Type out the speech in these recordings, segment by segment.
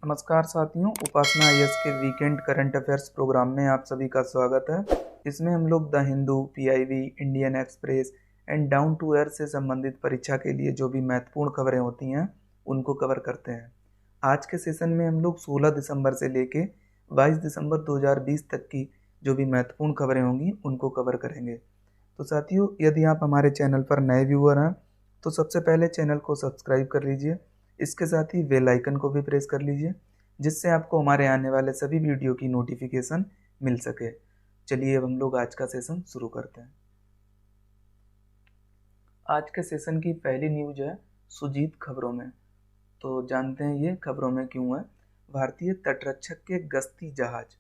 नमस्कार साथियों, उपासना आईएएस के वीकेंड करंट अफेयर्स प्रोग्राम में आप सभी का स्वागत है। इसमें हम लोग the Hindu, PIB, Indian Express and down to earth से संबंधित परीक्षा के लिए जो भी महत्वपूर्ण खबरें होती हैं उनको कवर करते हैं। आज के सेशन में हम लोग 16 दिसंबर से लेके 22 दिसंबर 2020 तक की जो भी महत्वपूर्ण खबरें होंगी उनको कवर करेंगे। तो साथियों, यदि आप हमारे चैनल पर नए व्यूअर हैं तो सबसे पहले चैनल को सब्सक्राइब कर लीजिए। इसके साथ ही बेल आइकन को भी प्रेस कर लीजिए जिससे आपको हमारे आने वाले सभी वीडियो की नोटिफिकेशन मिल सके। चलिए अब हम लोग आज का सेशन शुरू करते हैं। आज के सेशन की पहली न्यूज है सुजीत खबरों में। तो जानते हैं ये खबरों में क्यों है। भारतीय तटरक्षक के गश्ती जहाज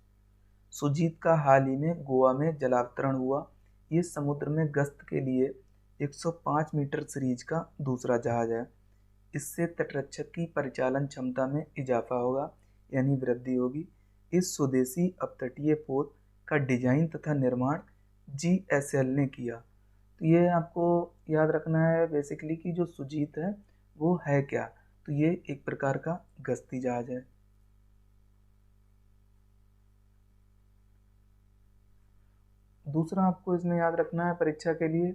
सुजीत का हाल ही में गोवा में जलावतरण हुआ। ये समुद्र में गश्त के लिए 105 मीटर सीरीज का दूसरा जहाज है। इससे तटरक्षक की परिचालन क्षमता में इजाफा होगा, यानी वृद्धि होगी। इस स्वदेशी अपतटीय पोत का डिजाइन तथा निर्माण जीएसएल ने किया। तो ये आपको याद रखना है बेसिकली कि जो सुजीत है वो है क्या। तो ये एक प्रकार का गश्ती जहाज है। दूसरा आपको इसमें याद रखना है परीक्षा के लिए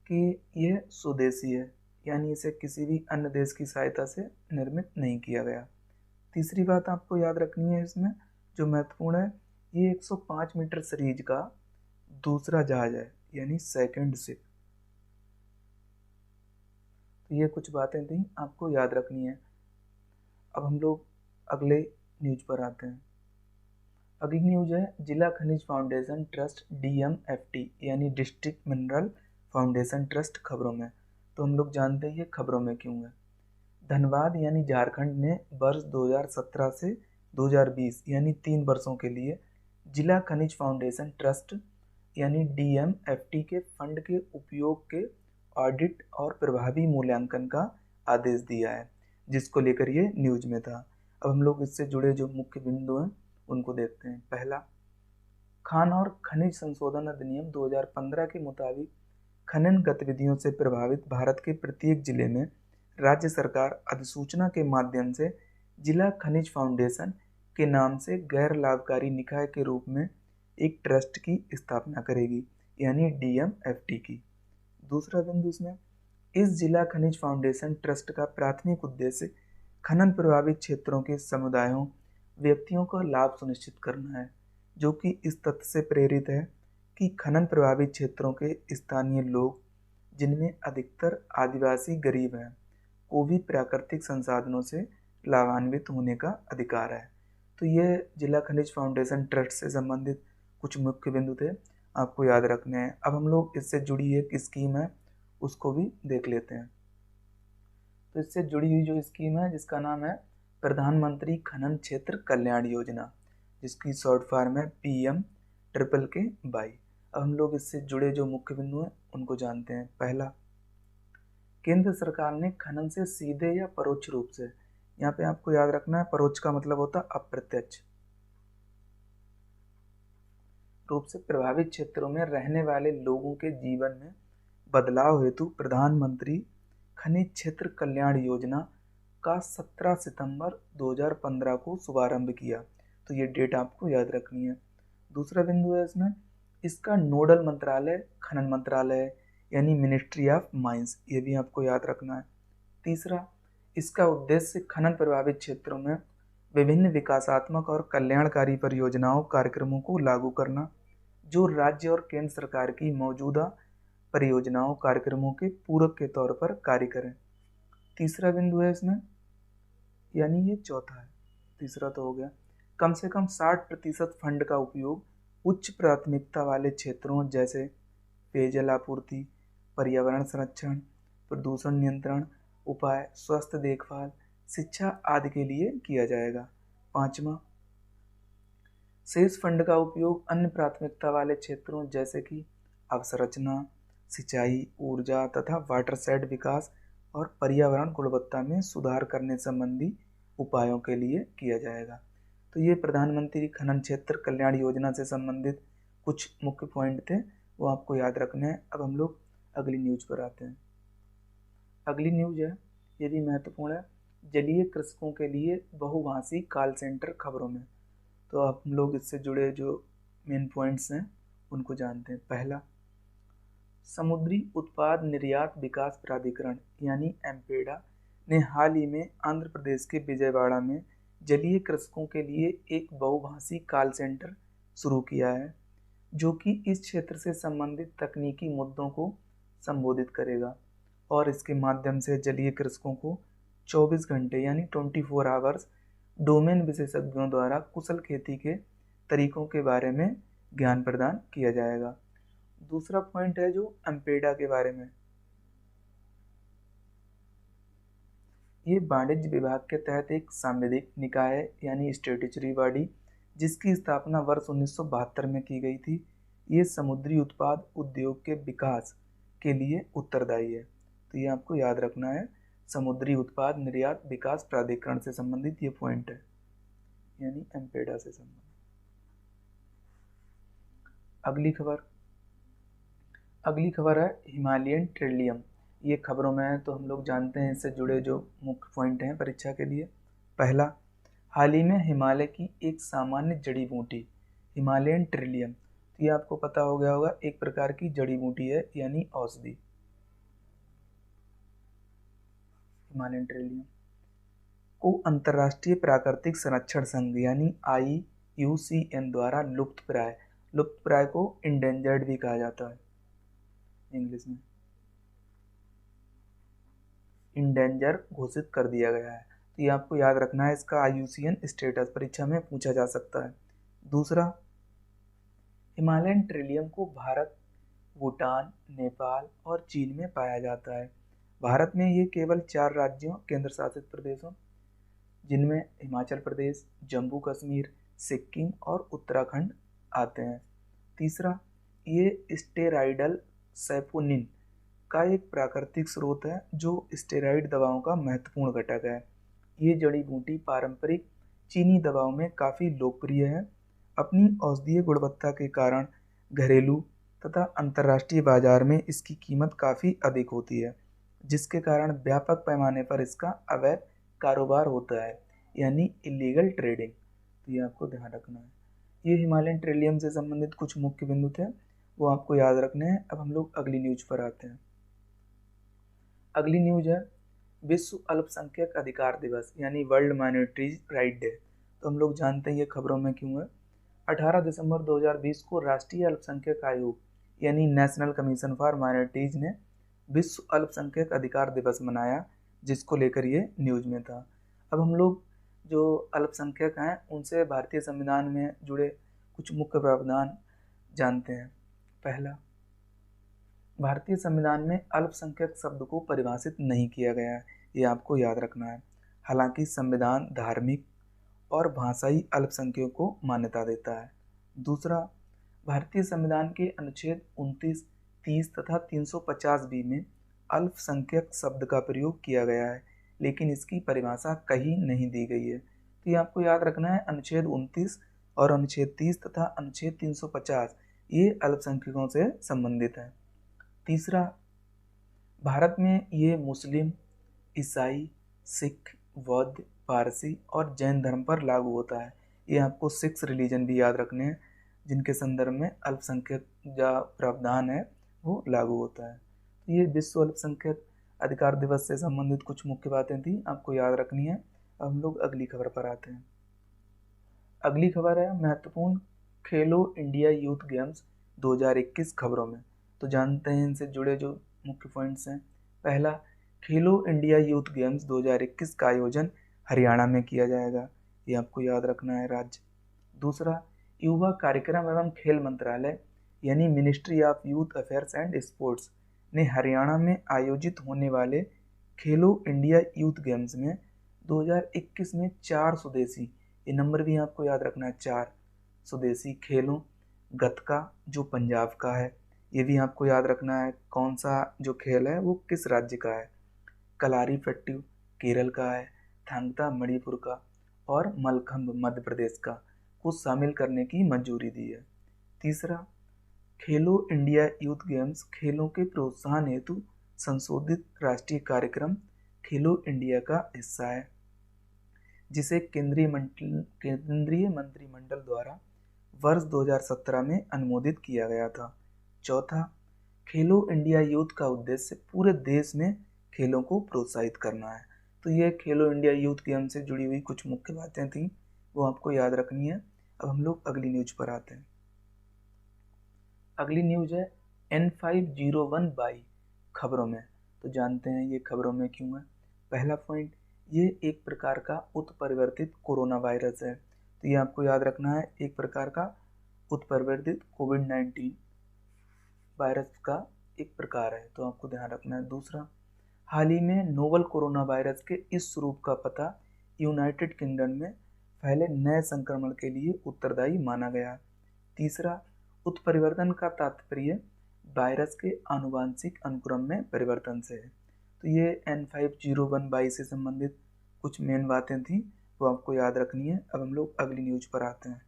कि यह स्वदेशी है, यानी इसे किसी भी अन्य देश की सहायता से निर्मित नहीं किया गया। तीसरी बात आपको याद रखनी है इसमें जो महत्वपूर्ण है, ये 105 मीटर सीरीज का दूसरा जहाज है, यानी सेकंड शिप। तो ये कुछ बातें थी आपको याद रखनी है। अब हम लोग अगले न्यूज पर आते हैं। अगली न्यूज है जिला खनिज फाउंडेशन ट्रस्ट डीएमएफटी, यानी डिस्ट्रिक्ट मिनरल फाउंडेशन ट्रस्ट खबरों में। तो हम लोग जानते हैं ये खबरों में क्यों है। धनबाद यानी झारखंड ने वर्ष 2017 से 2020 यानी 3 वर्षों के लिए जिला खनिज फाउंडेशन ट्रस्ट यानी डीएमएफटी के फंड के उपयोग के ऑडिट और प्रभावी मूल्यांकन का आदेश दिया है, जिसको लेकर ये न्यूज में था। अब हम लोग इससे जुड़े जो मुख्य बिंदु हैं उनको देखते हैं। पहला, खान और खनिज संशोधन अधिनियम 2015 के मुताबिक खनन गतिविधियों से प्रभावित भारत के प्रत्येक जिले में राज्य सरकार अधिसूचना के माध्यम से जिला खनिज फाउंडेशन के नाम से गैर लाभकारी निकाय के रूप में एक ट्रस्ट की स्थापना करेगी, यानी डीएमएफटी की। दूसरा बिंदु इसमें, इस जिला खनिज फाउंडेशन ट्रस्ट का प्राथमिक उद्देश्य खनन प्रभावित क्षेत्रों के समुदायों, व्यक्तियों का लाभ सुनिश्चित करना है, जो कि इस तथ्य से प्रेरित है कि खनन प्रभावित क्षेत्रों के स्थानीय लोग, जिनमें अधिकतर आदिवासी गरीब हैं, को भी प्राकृतिक संसाधनों से लाभान्वित होने का अधिकार है। तो ये जिला खनिज फाउंडेशन ट्रस्ट से संबंधित कुछ मुख्य बिंदु थे, आपको याद रखने हैं। अब हम लोग इससे जुड़ी एक स्कीम है उसको भी देख लेते हैं। तो इससे जुड़ी हुई जो स्कीम है जिसका नाम है प्रधानमंत्री खनन क्षेत्र कल्याण योजना, जिसकी शॉर्ट फॉर्म है PMKKY। अब हम लोग इससे जुड़े जो मुख्य बिंदु हैं उनको जानते हैं। पहला, केंद्र सरकार ने खनन से सीधे या परोक्ष रूप से, यहाँ पे आपको याद रखना है परोक्ष का मतलब होता है अप्रत्यक्ष रूप से प्रभावित क्षेत्रों में रहने वाले लोगों के जीवन में बदलाव हेतु प्रधानमंत्री खनिज क्षेत्र कल्याण योजना का 17 सितंबर 2015 को शुभारंभ किया। तो ये डेट आपको याद रखनी है। दूसरा बिंदु है इसमें, इसका नोडल मंत्रालय खनन मंत्रालय है, यानी मिनिस्ट्री ऑफ माइंस, ये भी आपको याद रखना है। तीसरा, इसका उद्देश्य खनन प्रभावित क्षेत्रों में विभिन्न विकासात्मक और कल्याणकारी परियोजनाओं कार्यक्रमों को लागू करना, जो राज्य और केंद्र सरकार की मौजूदा परियोजनाओं कार्यक्रमों के पूरक के तौर पर कार्य करें। तीसरा बिंदु है इसमें, यानी ये चौथा है, तीसरा तो हो गया, कम से कम 60% फंड का उपयोग उच्च प्राथमिकता वाले क्षेत्रों जैसे पेयजल आपूर्ति, पर्यावरण संरक्षण, प्रदूषण नियंत्रण उपाय, स्वास्थ्य देखभाल, शिक्षा आदि के लिए किया जाएगा। पांचवा, शेष फंड का उपयोग अन्य प्राथमिकता वाले क्षेत्रों जैसे कि अवसंरचना, सिंचाई, ऊर्जा तथा वाटरशेड विकास और पर्यावरण गुणवत्ता में सुधार करने संबंधी उपायों के लिए किया जाएगा। तो ये प्रधानमंत्री खनन क्षेत्र कल्याण योजना से संबंधित कुछ मुख्य पॉइंट थे, वो आपको याद रखने हैं। अब हम लोग अगली न्यूज पर आते हैं। अगली न्यूज है, ये भी महत्वपूर्ण है, जलीय कृषकों के लिए बहुभाषी कॉल सेंटर खबरों में। तो आप हम लोग इससे जुड़े जो मेन पॉइंट्स हैं उनको जानते हैं। पहला, समुद्री उत्पाद निर्यात विकास प्राधिकरण यानी एम्पेडा ने हाल ही में आंध्र प्रदेश के विजयवाड़ा में जलीय कृषकों के लिए एक बहुभाषी कॉल सेंटर शुरू किया है, जो कि इस क्षेत्र से संबंधित तकनीकी मुद्दों को संबोधित करेगा और इसके माध्यम से जलीय कृषकों को 24 घंटे यानी 24 आवर्स डोमेन विशेषज्ञों द्वारा कुशल खेती के तरीकों के बारे में ज्ञान प्रदान किया जाएगा। दूसरा पॉइंट है जो एम्पेडा के बारे में। ये वाणिज्य विभाग के तहत एक सांविधिक निकाय है यानी स्टैट्यूटरी बॉडी, जिसकी स्थापना वर्ष 1972 में की गई थी। ये समुद्री उत्पाद उद्योग के विकास के लिए उत्तरदायी है। तो ये आपको याद रखना है, समुद्री उत्पाद निर्यात विकास प्राधिकरण से संबंधित ये पॉइंट है, यानी एम्पेडा से संबंधित। अगली खबर है हिमालयन ट्रिलियम। ये खबरों में है, तो हम लोग जानते हैं इससे जुड़े जो मुख्य पॉइंट हैं परीक्षा के लिए। पहला, हाल ही में हिमालय की एक सामान्य जड़ी बूटी हिमालयन ट्रिलियम, तो ये आपको पता हो गया होगा, एक प्रकार की जड़ी बूटी है यानी औषधि। हिमालयन ट्रिलियम को अंतर्राष्ट्रीय प्राकृतिक संरक्षण संघ यानी IUCN द्वारा लुप्तप्राय को इंडेंजर्ड भी कहा जाता है इंग्लिश में, इंडेंजर घोषित कर दिया गया है। तो ये आपको याद रखना है, इसका IUCN स्टेटस परीक्षा में पूछा जा सकता है। दूसरा, हिमालयन ट्रिलियम को भारत, भूटान, नेपाल और चीन में पाया जाता है। भारत में ये केवल 4 राज्यों केंद्र शासित प्रदेशों जिनमें हिमाचल प्रदेश, जम्मू कश्मीर, सिक्किम और उत्तराखंड आते हैं। तीसरा, ये स्टेरॉयडल सैपोनिन का एक प्राकृतिक स्रोत है जो स्टेरॉयड दवाओं का महत्वपूर्ण घटक है। ये जड़ी बूटी पारंपरिक चीनी दवाओं में काफ़ी लोकप्रिय है। अपनी औषधीय गुणवत्ता के कारण घरेलू तथा अंतर्राष्ट्रीय बाजार में इसकी कीमत काफ़ी अधिक होती है, जिसके कारण व्यापक पैमाने पर इसका अवैध कारोबार होता है यानी इलीगल ट्रेडिंग। तो ये आपको ध्यान रखना है। ये हिमालयन ट्रिलियम से संबंधित कुछ मुख्य बिंदु थे, वो आपको याद रखने हैं। अब हम लोग अगली न्यूज पर आते हैं। अगली न्यूज है विश्व अल्पसंख्यक अधिकार दिवस यानी वर्ल्ड माइनॉरिटीज राइट डे। तो हम लोग जानते हैं ये खबरों में क्यों है। 18 दिसंबर 2020 को राष्ट्रीय अल्पसंख्यक आयोग यानी नेशनल कमीशन फॉर माइनॉरिटीज ने विश्व अल्पसंख्यक अधिकार दिवस मनाया, जिसको लेकर ये न्यूज में था। अब हम लोग जो अल्पसंख्यक हैं उनसे भारतीय संविधान में जुड़े कुछ मुख्य प्रावधान जानते हैं। पहला, भारतीय संविधान में अल्पसंख्यक शब्द को परिभाषित नहीं किया गया है, ये आपको याद रखना है। हालांकि संविधान धार्मिक और भाषाई अल्पसंख्यकों को मान्यता देता है। दूसरा, भारतीय संविधान के अनुच्छेद 29, 30 तथा 350B में अल्पसंख्यक शब्द का प्रयोग किया गया है, लेकिन इसकी परिभाषा कहीं नहीं दी गई है। तो ये आपको याद रखना है, अनुच्छेद 29 और अनुच्छेद 30 तथा अनुच्छेद 350 ये अल्पसंख्यकों से संबंधित है। तीसरा, भारत में ये मुस्लिम, ईसाई, सिख, बौद्ध, पारसी और जैन धर्म पर लागू होता है। ये आपको 6 रिलीजन भी याद रखने हैं जिनके संदर्भ में अल्पसंख्यक जो प्रावधान है वो लागू होता है। तो ये विश्व अल्पसंख्यक अधिकार दिवस से संबंधित कुछ मुख्य बातें थी, आपको याद रखनी है। अब हम लोग अगली खबर पर आते हैं। अगली खबर है महत्वपूर्ण खेलो इंडिया यूथ गेम्स 2021 खबरों में। तो जानते हैं इनसे जुड़े जो मुख्य पॉइंट्स हैं। पहला, खेलो इंडिया यूथ गेम्स 2021 का आयोजन हरियाणा में किया जाएगा, ये आपको याद रखना है राज्य। दूसरा, युवा कार्यक्रम एवं खेल मंत्रालय यानी ministry of youth affairs and sports ने हरियाणा में आयोजित होने वाले खेलो इंडिया यूथ गेम्स में 2021 में 4 स्वदेशी, ये नंबर भी आपको याद रखना है, 4 स्वदेशी खेलों, गतका जो पंजाब का है, ये भी आपको याद रखना है कौन सा जो खेल है वो किस राज्य का है, कलारीपयट्टू केरल का है, थांगता मणिपुर का और मलखंभ मध्य प्रदेश का को शामिल करने की मंजूरी दी है। तीसरा, खेलो इंडिया यूथ गेम्स खेलों के प्रोत्साहन हेतु संशोधित राष्ट्रीय कार्यक्रम खेलो इंडिया का हिस्सा है, जिसे केंद्रीय मंत्रिमंडल द्वारा वर्ष 2017 में अनुमोदित किया गया था। चौथा, खेलो इंडिया यूथ का उद्देश्य पूरे देश में खेलों को प्रोत्साहित करना है। तो ये खेलो इंडिया यूथ गेम से जुड़ी हुई कुछ मुख्य बातें थी, वो आपको याद रखनी है। अब हम लोग अगली न्यूज पर आते हैं। अगली न्यूज है N501 बाई खबरों में। तो जानते हैं ये खबरों में क्यों है। पहला पॉइंट, ये एक प्रकार का उत्परिवर्तित कोरोना वायरस है। तो ये आपको याद रखना है, एक प्रकार का उत्परिवर्तित कोविड-19 वायरस का एक प्रकार है, तो आपको ध्यान रखना है। दूसरा, हाल ही में नोवल कोरोना वायरस के इस स्वरूप का पता यूनाइटेड किंगडम में फैले नए संक्रमण के लिए उत्तरदायी माना गया। तीसरा, उत्परिवर्तन का तात्पर्य वायरस के आनुवांशिक अनुक्रम में परिवर्तन से है। तो ये N501 बाई से संबंधित कुछ मेन बातें थी, वो आपको याद रखनी है। अब हम लोग अगली न्यूज पर आते हैं।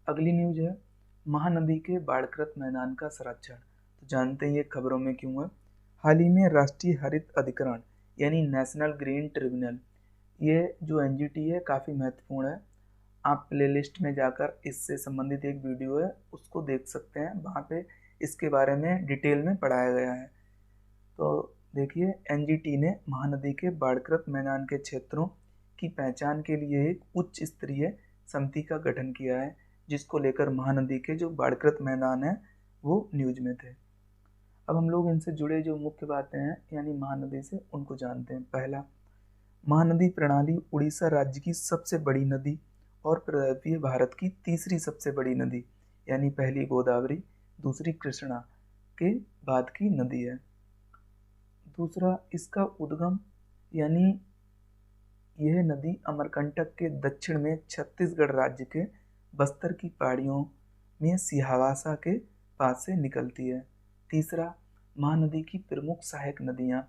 अगली न्यूज है महानदी के बाढ़ग्रस्त मैदान का संरक्षण। तो जानते हैं ये खबरों में क्यों है। हाल ही में राष्ट्रीय हरित अधिकरण यानी नेशनल ग्रीन ट्रिब्यूनल, ये जो NGT है काफ़ी महत्वपूर्ण है। आप प्लेलिस्ट में जाकर इससे संबंधित एक वीडियो है उसको देख सकते हैं, वहाँ पे इसके बारे में डिटेल में पढ़ाया गया है। तो देखिए, NGT ने महानदी के बाढ़ग्रस्त मैदान के क्षेत्रों की पहचान के लिए एक उच्च स्तरीय समिति का गठन किया है, जिसको लेकर महानदी के जो बाढ़ग्रस्त मैदान है वो न्यूज में थे। अब हम लोग इनसे जुड़े जो मुख्य बातें हैं यानी महानदी से, उनको जानते हैं। पहला, महानदी प्रणाली उड़ीसा राज्य की सबसे बड़ी नदी और प्रदेशीय भारत की तीसरी सबसे बड़ी नदी यानी पहली गोदावरी, दूसरी कृष्णा के बाद की नदी है। दूसरा, इसका उद्गम यानी यह नदी अमरकंटक के दक्षिण में छत्तीसगढ़ राज्य के बस्तर की पहाड़ियों में सिहावासा के पास से निकलती है। तीसरा, महानदी की प्रमुख सहायक नदियाँ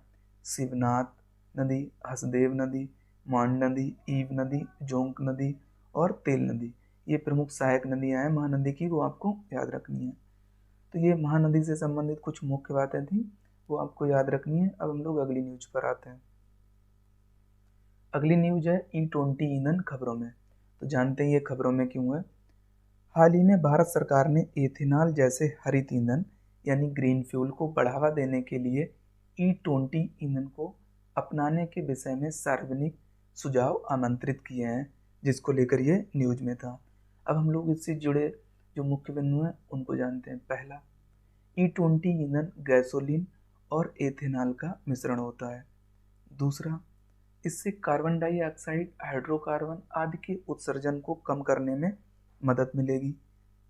शिवनाथ नदी, हसदेव नदी, मांड नदी, ईव नदी, जोंक नदी और तेल नदी, ये प्रमुख सहायक नदियाँ हैं महानदी की, वो आपको याद रखनी है। तो ये महानदी से संबंधित कुछ मुख्य बातें थी, वो आपको याद रखनी है। अब हम लोग अगली न्यूज पर आते हैं। अगली न्यूज है E20 ईंधन खबरों में। तो जानते हैं ये खबरों में क्यों है। हाल ही में भारत सरकार ने एथेनॉल जैसे हरित ईंधन यानी ग्रीन फ्यूल को बढ़ावा देने के लिए E20 ईंधन को अपनाने के विषय में सार्वजनिक सुझाव आमंत्रित किए हैं, जिसको लेकर ये न्यूज में था। अब हम लोग इससे जुड़े जो मुख्य बिंदु हैं उनको जानते हैं। पहला, E20 ईंधन गैसोलीन और एथेनॉल का मिश्रण होता है। दूसरा, इससे कार्बन डाइऑक्साइड, हाइड्रोकार्बन आदि के उत्सर्जन को कम करने में मदद मिलेगी।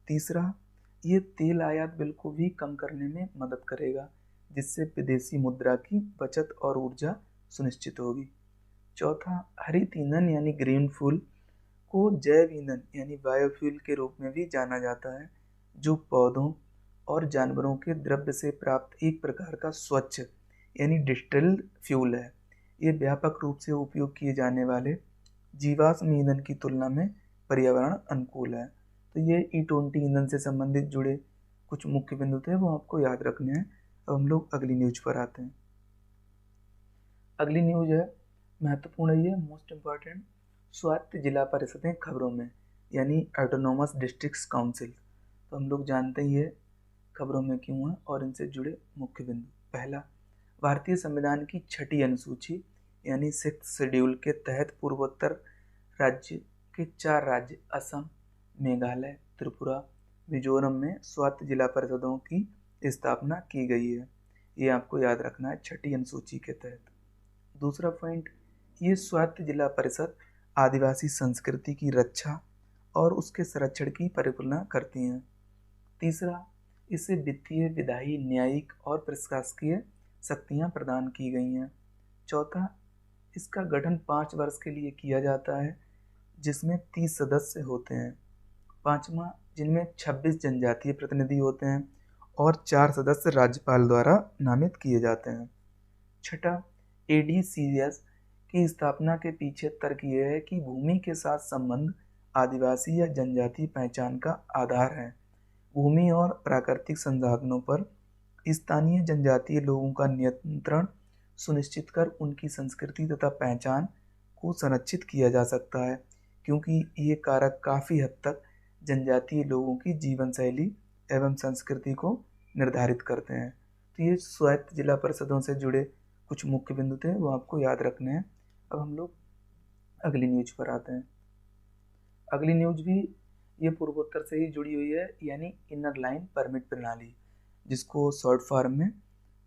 तीसरा, ये तेल आयात बिल को भी कम करने में मदद करेगा, जिससे विदेशी मुद्रा की बचत और ऊर्जा सुनिश्चित होगी। चौथा, हरित ईंधन यानी ग्रीन फ्यूल को जैव ईंधन यानी बायोफ्यूल के रूप में भी जाना जाता है, जो पौधों और जानवरों के द्रव्य से प्राप्त एक प्रकार का स्वच्छ यानी डिस्टिल्ड फ्यूल है। ये व्यापक रूप से उपयोग किए जाने वाले जीवाश्म ईंधन की तुलना में पर्यावरण अनुकूल है। तो ये E20 ईंधन से संबंधित जुड़े कुछ मुख्य बिंदु थे, वो आपको याद रखने हैं। अब हम लोग अगली न्यूज पर आते हैं। अगली न्यूज है महत्वपूर्ण है, ये मोस्ट इम्पॉर्टेंट, स्वायत्त जिला परिषदें खबरों में यानी ऑटोनोमस डिस्ट्रिक्ट्स काउंसिल। तो हम लोग जानते हैं ये खबरों में क्यों है और इनसे जुड़े मुख्य बिंदु। पहला, भारतीय संविधान की छठी अनुसूची यानी 6th शेड्यूल के तहत पूर्वोत्तर राज्य के 4 राज्य असम, मेघालय, त्रिपुरा, मिजोरम में स्वायत्त जिला परिषदों की स्थापना की गई है। ये आपको याद रखना है, छठी अनुसूची के तहत। दूसरा पॉइंट, ये स्वायत्त जिला परिषद आदिवासी संस्कृति की रक्षा और उसके संरक्षण की परिकल्पना करती हैं। तीसरा, इससे वित्तीय, विधायी, न्यायिक और प्रशासकीय शक्तियाँ प्रदान की गई हैं। चौथा, इसका गठन 5 वर्ष के लिए किया जाता है, जिसमें 30 सदस्य होते हैं। पाँचवा, जिनमें 26 जनजातीय प्रतिनिधि होते हैं और 4 सदस्य राज्यपाल द्वारा नामित किए जाते हैं। छठा, ADCS की स्थापना के पीछे तर्क यह है कि भूमि के साथ संबंध आदिवासी या जनजातीय पहचान का आधार है। भूमि और प्राकृतिक संसाधनों पर स्थानीय जनजातीय लोगों का नियंत्रण सुनिश्चित कर उनकी संस्कृति तथा पहचान को संरक्षित किया जा सकता है, क्योंकि ये कारक काफ़ी हद तक जनजातीय लोगों की जीवन शैली एवं संस्कृति को निर्धारित करते हैं। तो ये स्वायत्त जिला परिषदों से जुड़े कुछ मुख्य बिंदु थे, वो आपको याद रखने हैं। अब हम लोग अगली न्यूज पर आते हैं। अगली न्यूज भी ये पूर्वोत्तर से ही जुड़ी हुई है, यानी इनर लाइन परमिट प्रणाली, जिसको शॉर्ट फॉर्म में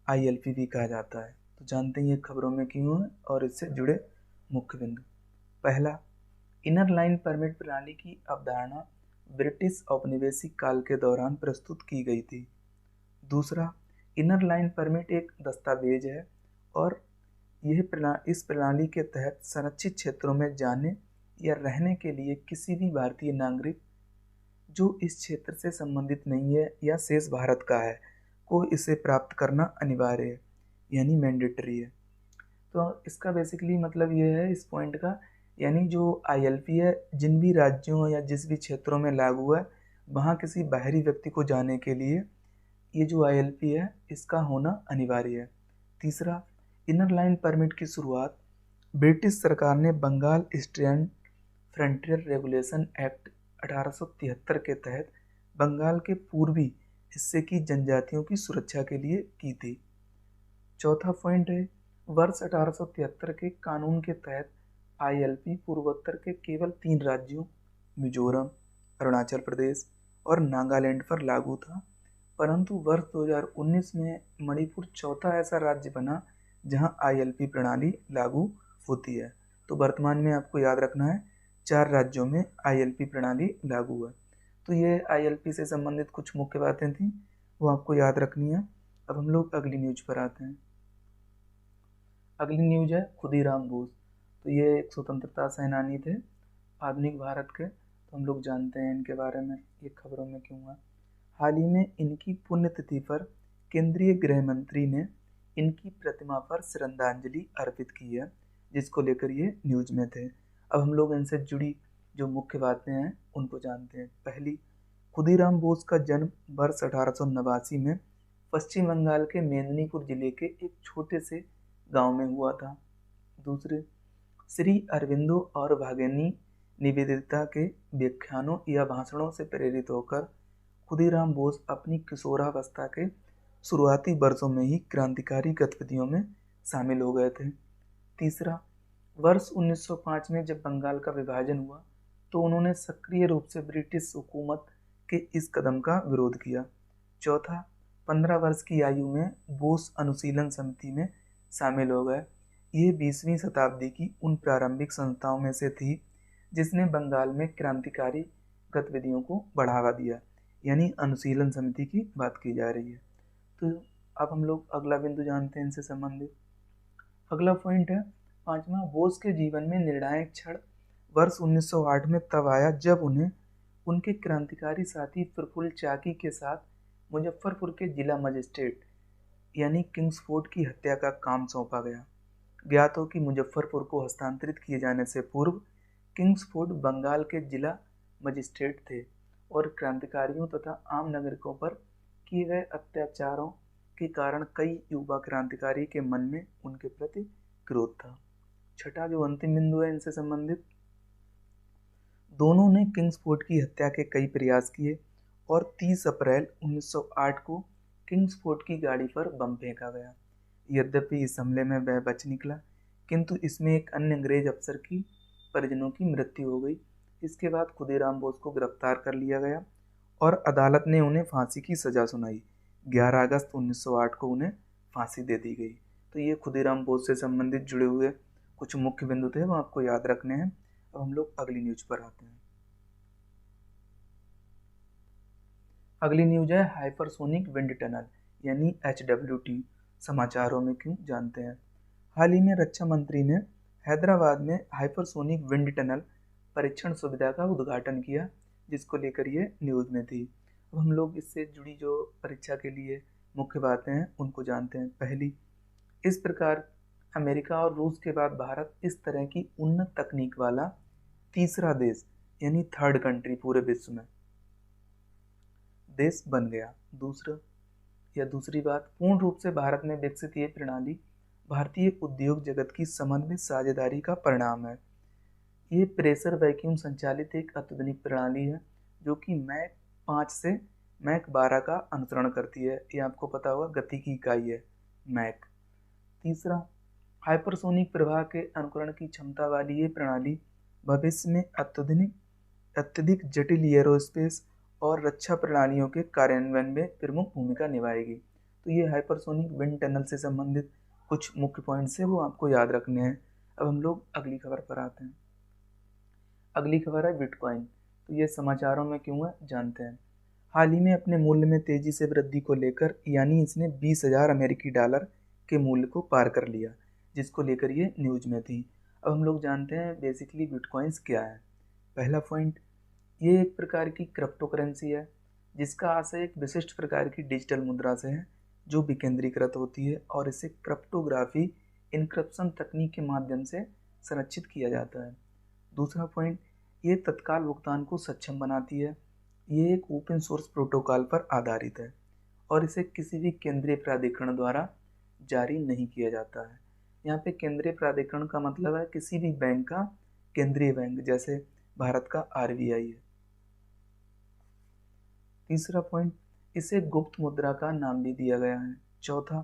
ILP भी कहा जाता है। तो जानते हैं ये खबरों में क्यों है और इससे जुड़े मुख्य बिंदु। पहला, इनर लाइन परमिट प्रणाली की अवधारणा ब्रिटिश औपनिवेशिक काल के दौरान प्रस्तुत की गई थी। दूसरा, इनर लाइन परमिट एक दस्तावेज है और इस प्रणाली के तहत संरक्षित क्षेत्रों में जाने या रहने के लिए किसी भी भारतीय नागरिक जो इस क्षेत्र से संबंधित नहीं है या शेष भारत का है को इसे प्राप्त करना अनिवार्य है, यानी मैंडेटरी है। तो इसका बेसिकली मतलब ये है इस पॉइंट का, यानी जो ILP है जिन भी राज्यों या जिस भी क्षेत्रों में लागू है वहाँ किसी बाहरी व्यक्ति को जाने के लिए ये जो ILP है इसका होना अनिवार्य है। तीसरा, इनर लाइन परमिट की शुरुआत ब्रिटिश सरकार ने Bengal eastern frontier regulation act 1873 के तहत बंगाल के पूर्वी हिस्से की जनजातियों की सुरक्षा के लिए की थी। चौथा पॉइंट है, वर्ष 1873 के कानून के तहत ILP पूर्वोत्तर के केवल 3 राज्यों मिजोरम, अरुणाचल प्रदेश और नागालैंड पर लागू था, परंतु वर्ष 2019 में मणिपुर चौथा ऐसा राज्य बना जहां ILP प्रणाली लागू होती है। तो वर्तमान में आपको याद रखना है 4 राज्यों में ILP प्रणाली लागू है। तो ये ILP से संबंधित कुछ मुख्य बातें थी, वो आपको याद रखनी है। अब हम लोग अगली न्यूज पर आते हैं। अगली न्यूज है खुदीराम बोस। तो ये एक स्वतंत्रता सेनानी थे आधुनिक भारत के। तो हम लोग जानते हैं इनके बारे में, ये खबरों में क्यों है। हाल ही में इनकी पुण्यतिथि पर केंद्रीय गृह मंत्री ने इनकी प्रतिमा पर श्रद्धांजलि अर्पित की है, जिसको लेकर ये न्यूज में थे। अब हम लोग इनसे जुड़ी जो मुख्य बातें हैं उनको जानते हैं। पहली, खुदीराम बोस का जन्म वर्ष 1889 में पश्चिम बंगाल के मेदिनीपुर जिले के एक छोटे से गांव में हुआ था। दूसरे, श्री अरविंदो और भागिनी निवेदिता के व्याख्यानों या भाषणों से प्रेरित होकर खुदीराम बोस अपनी किशोरावस्था के शुरुआती वर्षों में ही क्रांतिकारी गतिविधियों में शामिल हो गए थे। तीसरा, वर्ष 1905 में जब बंगाल का विभाजन हुआ तो उन्होंने सक्रिय रूप से ब्रिटिश हुकूमत के इस कदम का विरोध किया। चौथा, 15 वर्ष की आयु में बोस अनुशीलन समिति में शामिल हो गए। ये 20वीं शताब्दी की उन प्रारंभिक संस्थाओं में से थी जिसने बंगाल में क्रांतिकारी गतिविधियों को बढ़ावा दिया, यानी अनुशीलन समिति की बात की जा रही है। तो अब हम लोग अगला बिंदु जानते हैं इनसे संबंधित। अगला पॉइंट है 5वां, बोस के जीवन में निर्णायक क्षण वर्ष 1908 में तब आया जब उन्हें उनके क्रांतिकारी साथी प्रफुल्ल चाकी के साथ मुजफ्फरपुर के जिला मजिस्ट्रेट यानी किंग्सफोर्ड की हत्या का काम सौंपा गया। ज्ञात हो कि मुजफ्फरपुर को हस्तांतरित किए जाने से पूर्व किंग्सफोर्ड बंगाल के जिला मजिस्ट्रेट थे और क्रांतिकारियों तथा आम नागरिकों पर किए गए अत्याचारों के कारण कई युवा क्रांतिकारी के मन में उनके प्रति क्रोध था। छठा जो अंतिम बिंदु है इनसे संबंधित, दोनों ने किंग्सफोर्ड की हत्या के कई प्रयास किए और 30 अप्रैल 1908 को किंग्सफोर्ड की गाड़ी पर बम फेंका गया। यद्यपि इस हमले में वह बच निकला, किंतु इसमें एक अन्य अंग्रेज अफसर की परिजनों की मृत्यु हो गई। इसके बाद खुदीराम बोस को गिरफ्तार कर लिया गया और अदालत ने उन्हें फांसी की सजा सुनाई। 11 अगस्त 1908 को उन्हें फांसी दे दी गई। तो ये खुदीराम बोस से संबंधित जुड़े हुए कुछ मुख्य बिंदु थे, वो आपको याद रखने हैं। अब हम लोग अगली न्यूज पर आते हैं। अगली न्यूज है हाइपरसोनिक विंड टनल यानी HWT। समाचारों में क्यों जानते हैं। हाल ही में रक्षा मंत्री ने हैदराबाद में हाइपरसोनिक विंड टनल परीक्षण सुविधा का उद्घाटन किया, जिसको लेकर ये न्यूज में थी। अब हम लोग इससे जुड़ी जो परीक्षा के लिए मुख्य बातें हैं उनको जानते हैं। पहली, इस प्रकार अमेरिका और रूस के बाद भारत इस तरह की उन्नत तकनीक वाला तीसरा देश यानी थर्ड कंट्री पूरे विश्व में देश बन गया। दूसरी बात, पूर्ण रूप से भारत में विकसित ये प्रणाली भारतीय उद्योग जगत की समन्वित साझेदारी का परिणाम है। ये प्रेशर वैक्यूम संचालित एक अत्याधुनिक प्रणाली है जो कि मैक 5 से मैक 12 का अनुसरण करती है। ये आपको पता होगा, गति की इकाई है मैक। तीसरा, हाइपरसोनिक प्रवाह के अनुकरण की क्षमता वाली ये प्रणाली भविष्य में अत्यधिक जटिल एरोस्पेस और रक्षा प्रणालियों के कार्यान्वयन में प्रमुख भूमिका निभाएगी। तो ये हाइपरसोनिक विंड टनल से संबंधित कुछ मुख्य पॉइंट्स हैं, वो आपको याद रखने हैं। अब हम लोग अगली खबर पर आते हैं। अगली खबर है बिटकॉइन। तो ये समाचारों में क्यों है, जानते हैं। हाल ही में अपने मूल्य में तेजी से वृद्धि को लेकर, यानी इसने 20,000 अमेरिकी डॉलर के मूल्य को पार कर लिया, जिसको लेकर ये न्यूज में थी। अब हम लोग जानते हैं बेसिकली बिटकॉइंस क्या है। पहला पॉइंट, ये एक प्रकार की क्रिप्टो करेंसी है जिसका आशय एक विशिष्ट प्रकार की डिजिटल मुद्रा से है जो विकेंद्रीकृत होती है और इसे क्रिप्टोग्राफी इनक्रिप्शन तकनीक के माध्यम से संरक्षित किया जाता है। दूसरा पॉइंट, ये तत्काल भुगतान को सक्षम बनाती है। ये एक ओपन सोर्स प्रोटोकॉल पर आधारित है और इसे किसी भी केंद्रीय प्राधिकरण द्वारा जारी नहीं किया जाता है। यहाँ पे केंद्रीय प्राधिकरण का मतलब है किसी भी बैंक का केंद्रीय बैंक, जैसे भारत का आरबीआई है। तीसरा पॉइंट, इसे गुप्त मुद्रा का नाम भी दिया गया है। चौथा,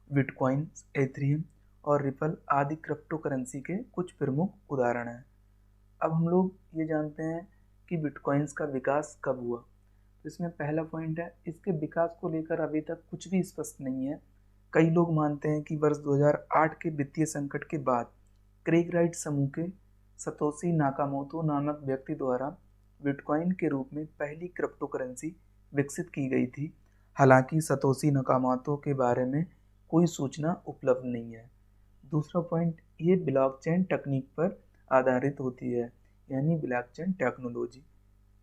बिटकॉइन, एथेरियम और रिपल आदि क्रिप्टो करेंसी के कुछ प्रमुख उदाहरण हैं। अब हम लोग ये जानते हैं कि बिटकॉइंस का विकास कब हुआ। तो इसमें पहला पॉइंट है, इसके विकास को लेकर अभी तक कुछ भी स्पष्ट नहीं है। कई लोग मानते हैं कि वर्ष 2008 के वित्तीय संकट के बाद क्रेग राइट समूह के सतोशी नाकामोतो नामक व्यक्ति द्वारा बिटकॉइन के रूप में पहली क्रिप्टो करेंसी विकसित की गई थी। हालांकि सतोशी नाकामोतो के बारे में कोई सूचना उपलब्ध नहीं है। दूसरा पॉइंट, ये ब्लॉकचेन तकनीक पर आधारित होती है, यानी ब्लॉकचेन टेक्नोलॉजी।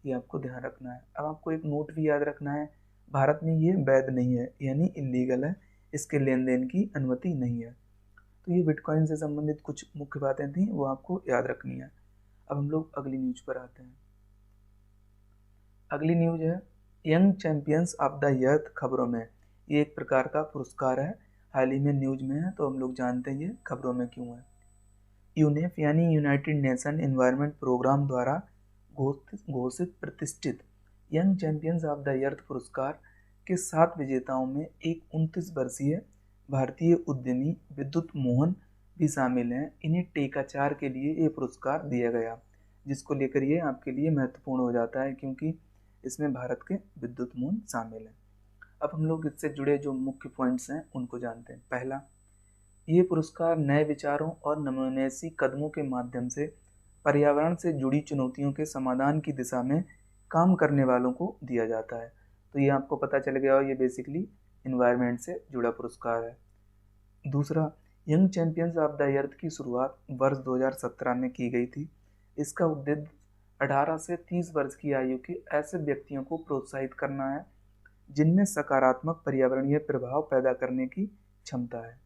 ये आपको ध्यान रखना है। अब आपको एक नोट भी याद रखना है, भारत में ये वैध नहीं है, यानी इलीगल है, इसके लेन देन की अनुमति नहीं है। तो ये बिटकॉइन से संबंधित कुछ मुख्य बातें थी, वो आपको याद रखनी है। अब हम लोग अगली न्यूज पर आते हैं। अगली न्यूज है यंग चैंपियंस ऑफ द ईयर्थ। खबरों में ये एक प्रकार का पुरस्कार है, हाल ही में न्यूज में है, तो हम लोग जानते हैं ये खबरों में क्यों है। यूनेप यानी यूनाइटेड नेशन एनवायरनमेंट प्रोग्राम द्वारा घोषित प्रतिष्ठित young champions of the earth पुरस्कार के 7 विजेताओं में एक 29 वर्षीय भारतीय उद्यमी विद्युत मोहन भी शामिल हैं। इन्हें टेकाचार के लिए ये पुरस्कार दिया गया, जिसको लेकर ये आपके लिए महत्वपूर्ण हो जाता है क्योंकि इसमें भारत के विद्युत मोहन शामिल हैं। अब हम लोग इससे जुड़े जो मुख्य पॉइंट्स हैं उनको जानते हैं। पहला, ये पुरस्कार नए विचारों और नमूनेसी कदमों के माध्यम से पर्यावरण से जुड़ी चुनौतियों के समाधान की दिशा में काम करने वालों को दिया जाता है। तो ये आपको पता चल गया हो, ये बेसिकली इन्वायरमेंट से जुड़ा पुरस्कार है। दूसरा, young champions of the earth की शुरुआत वर्ष 2017 में की गई थी। इसका उद्देश्य 18 से 30 वर्ष की आयु के ऐसे व्यक्तियों को प्रोत्साहित करना है जिनमें सकारात्मक पर्यावरणीय प्रभाव पैदा करने की क्षमता है।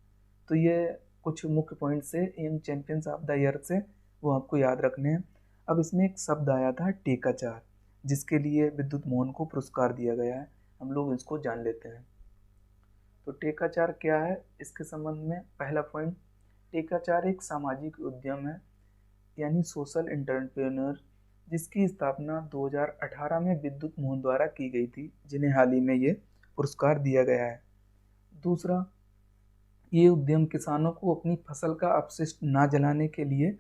तो ये कुछ मुख्य पॉइंट से young champions of the year से वो आपको याद रखने हैं। अब इसमें एक शब्द आया था टेकाचार, जिसके लिए विद्युत मोहन को पुरस्कार दिया गया है। हम लोग इसको जान लेते हैं। तो टेकाचार क्या है, इसके संबंध में पहला पॉइंट, टेकाचार एक सामाजिक उद्यम है, यानी सोशल एंटरप्रेन्योर, जिसकी स्थापना 2018 में विद्युत मोहन द्वारा की गई थी, जिन्हें हाल ही में ये पुरस्कार दिया गया है। दूसरा, ये उद्यम किसानों को अपनी फसल का अपशिष्ट ना जलाने के लिए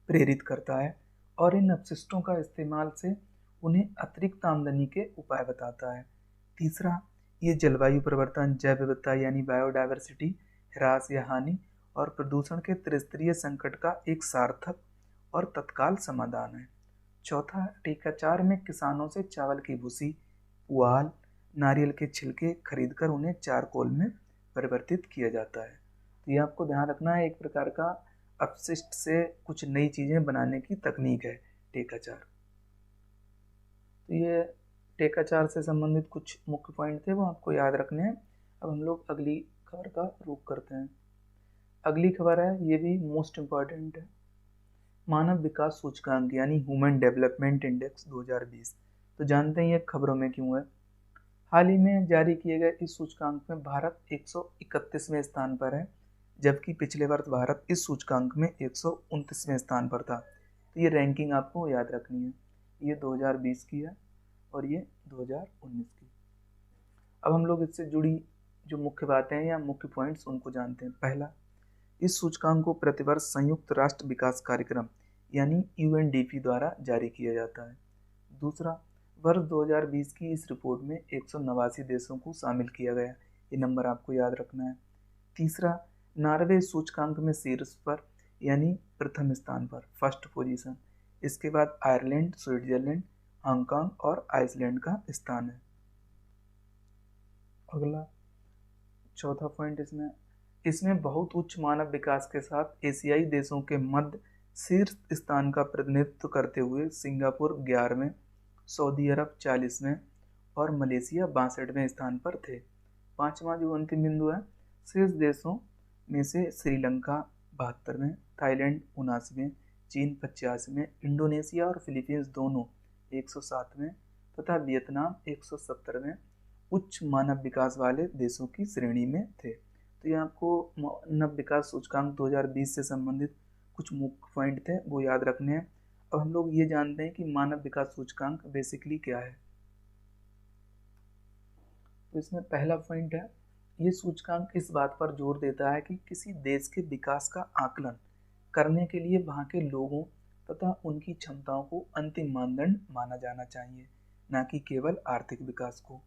प्रेरित करता है और इन अपशिष्टों का इस्तेमाल से उन्हें अतिरिक्त आमदनी के उपाय बताता है। तीसरा, ये जलवायु परिवर्तन, जैव विविधता यानी बायोडायवर्सिटी ह्रास या हानि और प्रदूषण के त्रिस्तरीय संकट का एक सार्थक और तत्काल समाधान है। चौथा, टेकाचार में किसानों से चावल की भूसी, पुआल, नारियल के छिलके खरीदकर उन्हें चारकोल में परिवर्तित किया जाता है। तो ये आपको ध्यान रखना है, एक प्रकार का अपशिष्ट से कुछ नई चीज़ें बनाने की तकनीक है टेकाचार। तो ये टेकाचार से संबंधित कुछ मुख्य पॉइंट थे, वो आपको याद रखने हैं। अब हम लोग अगली खबर का रुख करते हैं। अगली खबर है, ये भी मोस्ट इम्पॉर्टेंट है, मानव विकास सूचकांक यानी ह्यूमन डेवलपमेंट इंडेक्स 2020। तो जानते हैं ये खबरों में क्यों है। हाल ही में जारी किए गए इस सूचकांक में भारत 131वें स्थान पर है, जबकि पिछले वर्ष भारत इस सूचकांक में 129वें स्थान पर था। तो ये रैंकिंग आपको याद रखनी है, ये 2020 की है और ये 2019 की। अब हम लोग इससे जुड़ी जो मुख्य बातें हैं या मुख्य पॉइंट्स उनको जानते हैं। पहला, इस सूचकांक को प्रतिवर्ष संयुक्त राष्ट्र विकास कार्यक्रम यानी यूएनडीपी द्वारा जारी किया जाता है। दूसरा, वर्ष 2020 की इस रिपोर्ट में 189 देशों को शामिल किया गया, ये नंबर आपको याद रखना है। तीसरा, नॉर्वे सूचकांक में शीर्ष पर यानी प्रथम स्थान पर, फर्स्ट पोजीशन। इसके बाद आयरलैंड, स्विट्जरलैंड, हांगकांग और आइसलैंड का स्थान है। अगला चौथा पॉइंट, इसमें बहुत उच्च मानव विकास के साथ एशियाई देशों के मध्य शीर्ष स्थान का प्रतिनिधित्व करते हुए सिंगापुर 11वें, सऊदी अरब 40वें और मलेशिया 62वें स्थान पर थे। पांचवा जो अंतिम बिंदु है, शीर्ष देशों में से श्रीलंका 72वें, थाईलैंड 79वें, चीन 85वें, इंडोनेशिया और फिलीपींस दोनों 107वें तथा वियतनाम 170वें उच्च मानव विकास वाले देशों की श्रेणी में थे। तो ये आपको मानव विकास सूचकांक 2020 से संबंधित कुछ मुख्य पॉइंट थे, वो याद रखने हैं। अब हम लोग ये जानते हैं कि मानव विकास सूचकांक बेसिकली क्या है। तो इसमें पहला पॉइंट है, ये सूचकांक इस बात पर जोर देता है कि किसी देश के विकास का आकलन करने के लिए वहाँ के लोगों तथा उनकी क्षमताओं को अंतिम मानदंड माना जाना चाहिए, न कि केवल आर्थिक विकास को।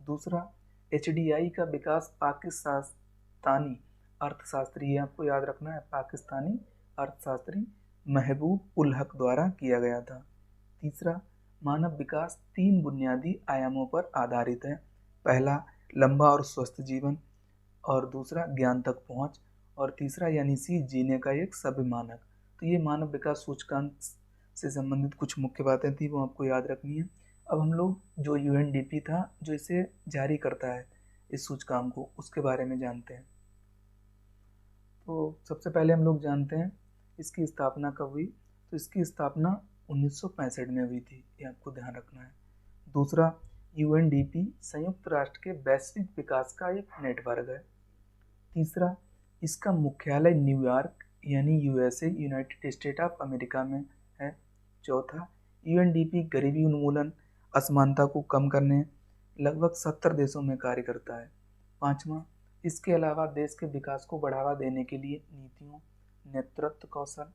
दूसरा, एचडीआई का विकास पाकिस्तानी अर्थशास्त्री, आपको याद रखना है, पाकिस्तानी अर्थशास्त्री महबूब उल हक द्वारा किया गया था। तीसरा, मानव विकास 3 बुनियादी आयामों पर आधारित है। पहला, लंबा और स्वस्थ जीवन, और दूसरा ज्ञान तक पहुंच, और तीसरा यानी सी जीने का एक सभ्य मानक। तो ये मानव विकास सूचकांक से संबंधित कुछ मुख्य बातें थी, वो आपको याद रखनी है। अब हम लोग जो यूएनडीपी था जो इसे जारी करता है इस सूचकांक को, उसके बारे में जानते हैं। तो सबसे पहले हम लोग जानते हैं इसकी स्थापना कब हुई। तो इसकी स्थापना 1965 में हुई थी, ये आपको ध्यान रखना है। दूसरा, यूएनडीपी संयुक्त राष्ट्र के वैश्विक विकास का एक नेटवर्क है। तीसरा, इसका मुख्यालय न्यूयॉर्क यानी USA, United state of America में है। चौथा, यूएनडीपी गरीबी उन्मूलन, असमानता को कम करने लगभग 70 देशों में कार्य करता है। पांचवा, इसके अलावा देश के विकास को बढ़ावा देने के लिए नीतियों, नेतृत्व कौशल,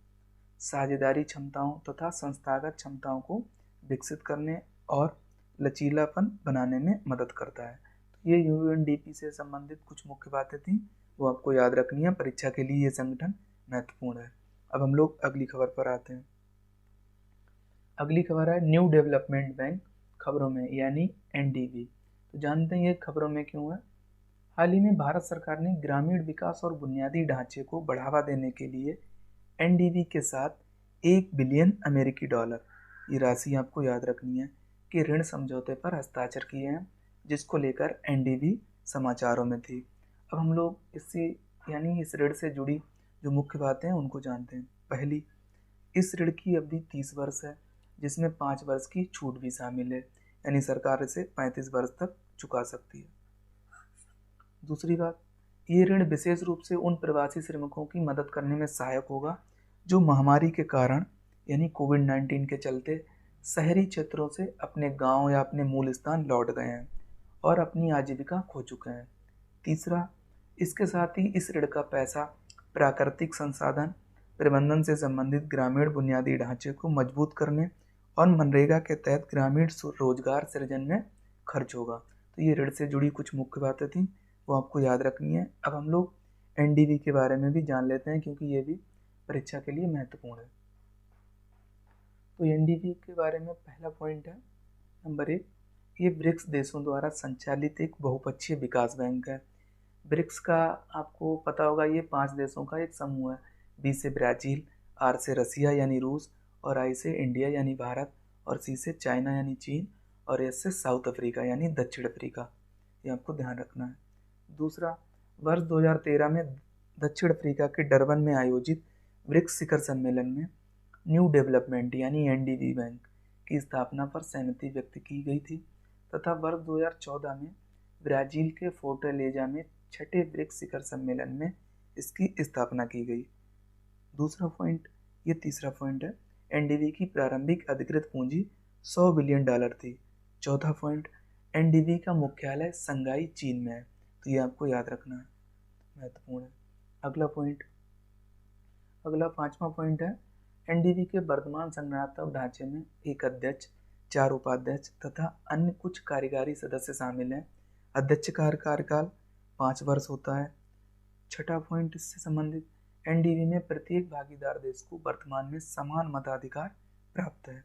साझेदारी क्षमताओं तथा संस्थागत क्षमताओं को विकसित करने और लचीलापन बनाने में मदद करता है। तो ये यूएनडीपी से संबंधित कुछ मुख्य बातें थी, वो आपको याद रखनी है, परीक्षा के लिए ये संगठन महत्वपूर्ण है। अब हम लोग अगली खबर पर आते हैं। अगली खबर है न्यू डेवलपमेंट बैंक खबरों में यानी एनडीबी। तो जानते हैं ये खबरों में क्यों है। हाल ही में भारत सरकार ने ग्रामीण विकास और बुनियादी ढांचे को बढ़ावा देने के लिए एनडीबी के साथ 1 बिलियन अमेरिकी डॉलर, ये राशि आपको याद रखनी है, के ऋण समझौते पर हस्ताक्षर किए हैं, जिसको लेकर एनडीबी समाचारों में थी। अब हम लोग इससे यानी इस ऋण से जुड़ी जो मुख्य बातें हैं उनको जानते हैं। पहली, इस ऋण की अवधि 30 वर्ष है, जिसमें 5 वर्ष की छूट भी शामिल है, यानी सरकार इसे 35 वर्ष तक चुका सकती है। दूसरी बात, ये ऋण विशेष रूप से उन प्रवासी श्रमिकों की मदद करने में सहायक होगा जो महामारी के कारण यानी कोविड-19 के चलते शहरी क्षेत्रों से अपने गांव या अपने मूल स्थान लौट गए हैं और अपनी आजीविका खो चुके हैं। तीसरा, इसके साथ ही इस ऋण का पैसा प्राकृतिक संसाधन प्रबंधन से संबंधित ग्रामीण बुनियादी ढांचे को मजबूत करने और मनरेगा के तहत ग्रामीण रोजगार सृजन में खर्च होगा। तो ये ऋण से जुड़ी कुछ मुख्य बातें थी, वो आपको याद रखनी है। अब हम लोग एनडीबी के बारे में भी जान लेते हैं, क्योंकि ये भी परीक्षा के लिए महत्वपूर्ण है। तो एनडीबी के बारे में पहला पॉइंट है, नंबर 1, ये ब्रिक्स देशों द्वारा संचालित एक बहुपक्षीय विकास बैंक है। ब्रिक्स का आपको पता होगा, ये 5 देशों का एक समूह है। बी से ब्राज़ील, आर से रसिया यानी रूस, और आई से इंडिया यानी भारत, और सी से चाइना यानी चीन, और एस से साउथ अफ्रीका यानी दक्षिण अफ्रीका। ये आपको ध्यान रखना है। दूसरा, वर्ष 2013 में दक्षिण अफ्रीका के डरबन में आयोजित ब्रिक्स शिखर सम्मेलन में न्यू डेवलपमेंट यानी एनडीबी बैंक की स्थापना पर सहमति व्यक्त की गई थी, तथा वर्ष 2014 में ब्राज़ील के फोर्टलेजा में छठे ब्रिक्स शिखर सम्मेलन में इसकी स्थापना की गई। दूसरा पॉइंट, ये तीसरा पॉइंट है, एनडीबी की प्रारंभिक अधिकृत पूंजी $100 बिलियन थी। चौथा पॉइंट, एनडीबी का मुख्यालय संघाई चीन में है, तो ये आपको याद रखना है, महत्वपूर्ण है। अगला पॉइंट, अगला पांचवा पॉइंट है, एनडीबी के वर्तमान संगठनात्मक ढांचे में एक अध्यक्ष, 4 उपाध्यक्ष तथा अन्य कुछ कार्यकारी सदस्य शामिल हैं। अध्यक्ष का कार्यकाल 5 वर्ष होता है। छठा पॉइंट इससे संबंधित, एनडीबी में प्रत्येक भागीदार देश को वर्तमान में समान मताधिकार प्राप्त है